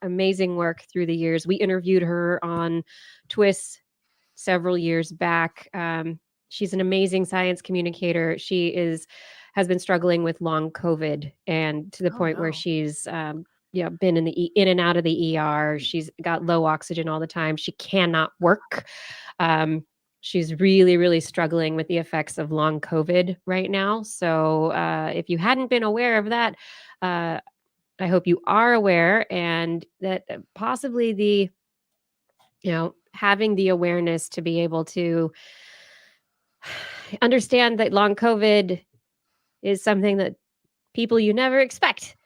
amazing work through the years. We interviewed her on TWIS several years back. She's an amazing science communicator. She has been struggling with long COVID, and to the point where she's been in and out of the ER. She's got low oxygen all the time. She cannot work. She's really, really struggling with the effects of long COVID right now. So if you hadn't been aware of that, I hope you are aware, and that possibly having the awareness to be able to understand that long COVID is something that people you never expect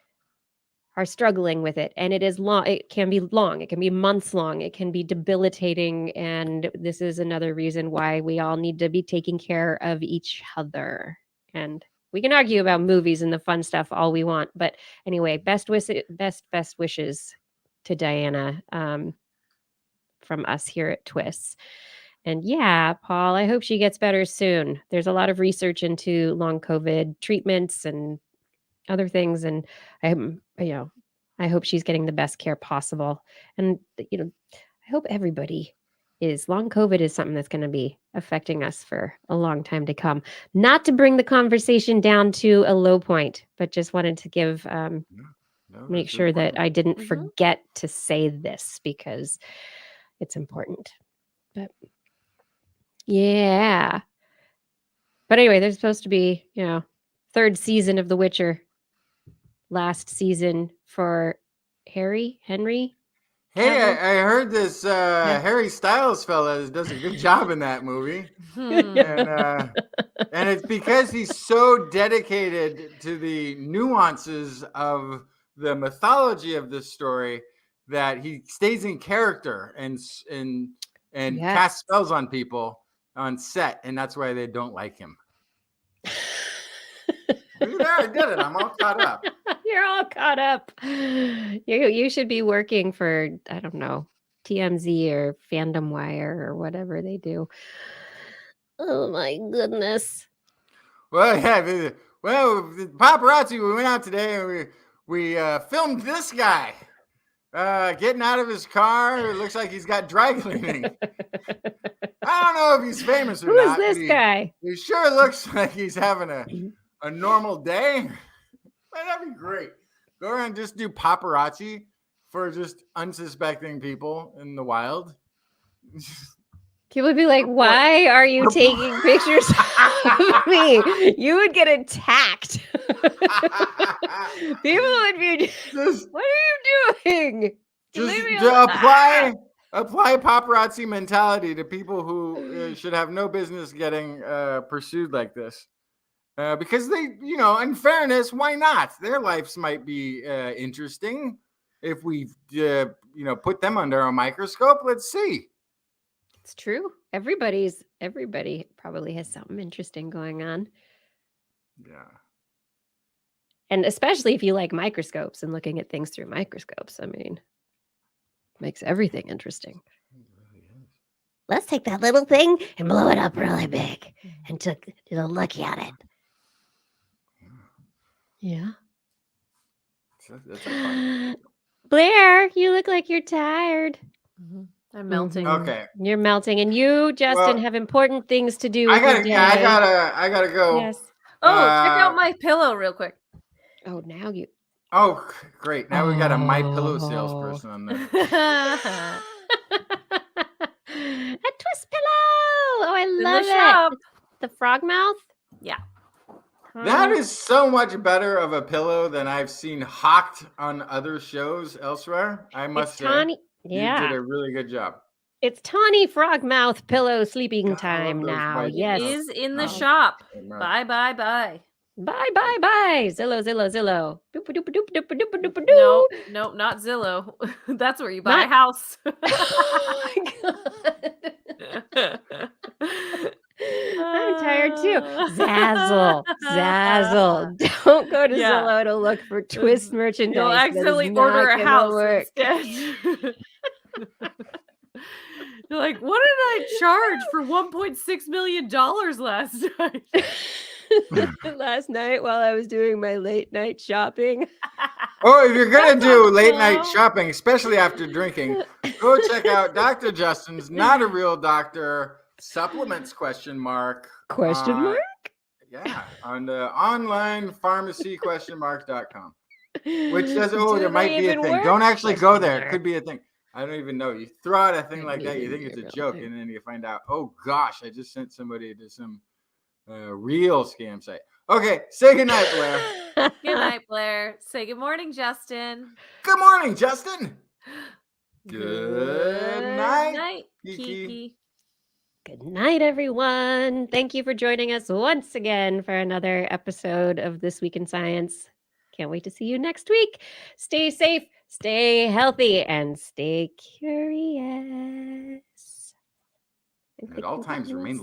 are struggling with it. And it is long. It can be long. It can be months long. It can be debilitating. And this is another reason why we all need to be taking care of each other. And we can argue about movies and the fun stuff all we want. But anyway, best wishes to Diana from us here at TWIS. And yeah, Paul, I hope she gets better soon. There's a lot of research into long COVID treatments and other things. And I hope she's getting the best care possible. And, I hope everybody is. Long COVID is something that's going to be affecting us for a long time to come. Not to bring the conversation down to a low point, but just wanted to give, make sure that I didn't forget to say this because it's important. But yeah. But anyway, there's supposed to be, 3rd season of The Witcher. Last season for Henry. Hey, I heard this Harry Styles fella does a good job in that movie. And it's because he's so dedicated to the nuances of the mythology of this story that he stays in character and Yes. casts spells on people on set, and that's why they don't like him. Look at that, I did it. I'm all caught up. You're all caught up. You should be working for, I don't know, TMZ or Fandom Wire or whatever they do. Oh my goodness. Well, yeah. The paparazzi, we went out today and we filmed this guy getting out of his car. It looks like he's got dry cleaning. I don't know if he's famous or Who not. is this guy? He sure looks like he's having a normal day. That'd be great. Go around and just do paparazzi for just unsuspecting people in the wild. People would be like, why are you taking pictures of me? You would get attacked. People would be just, what are you doing? Just apply paparazzi mentality to people who should have no business getting pursued like this. Because they, in fairness, why not? Their lives might be interesting if we, put them under a microscope. Let's see. It's true. Everybody probably has something interesting going on. Yeah. And especially if you like microscopes and looking at things through microscopes, I mean, makes everything interesting. Let's take that little thing and blow it up really big and took a look at it. Yeah. That's fun. Blair, you look like you're tired. I'm melting. Okay. You're melting, and you, Justin, have important things to do. I gotta go. Yes. Oh, check out my pillow real quick. Oh, now you. Oh, great! Now we got a My Pillow salesperson on there. A TWIS pillow. Oh, I love it. Shop. The frog mouth. Yeah. That is so much better of a pillow than I've seen hawked on other shows elsewhere. I must say, Tawny. you Yeah, did a really good job. it's Tawny frog mouth pillow sleeping God, I love time those now. white Yes. It is in the Oh. shop. Amen. Bye. Bye. Zillow. Doop, doop, doop, doop, doop, doop, doop, No, doop. no, not Zillow. That's where you buy a Not- house. Oh my God. I'm tired too. Zazzle. Don't go to Yeah. Zillow to look for TWIS merchandise. You'll That is accidentally not order a gonna house work. instead. You're like, what did I charge for $1.6 million last night? Last night while I was doing my late night shopping. Oh, if you're gonna do late cool. night shopping, especially after drinking, go check out Dr. Justin's Not a Real Doctor supplements ? Question mark? Yeah, on the online pharmacy?mark.com, which says, Do there might they be a even thing. work? Don't actually go Question there. It mark. could be a thing. I don't even know. You throw out a thing like that, you think it's a Real joke, thing. and then you find out, oh gosh, I just sent somebody to some real scam site. Okay, say goodnight, Blair. Good night, Blair. Say good morning, Justin. Good morning, Justin. Good night, Kiki. Kiki. Good night, everyone. Thank you for joining us once again for another episode of This Week in Science. Can't wait to see you next week. Stay safe, stay healthy, and stay curious. At all times, remain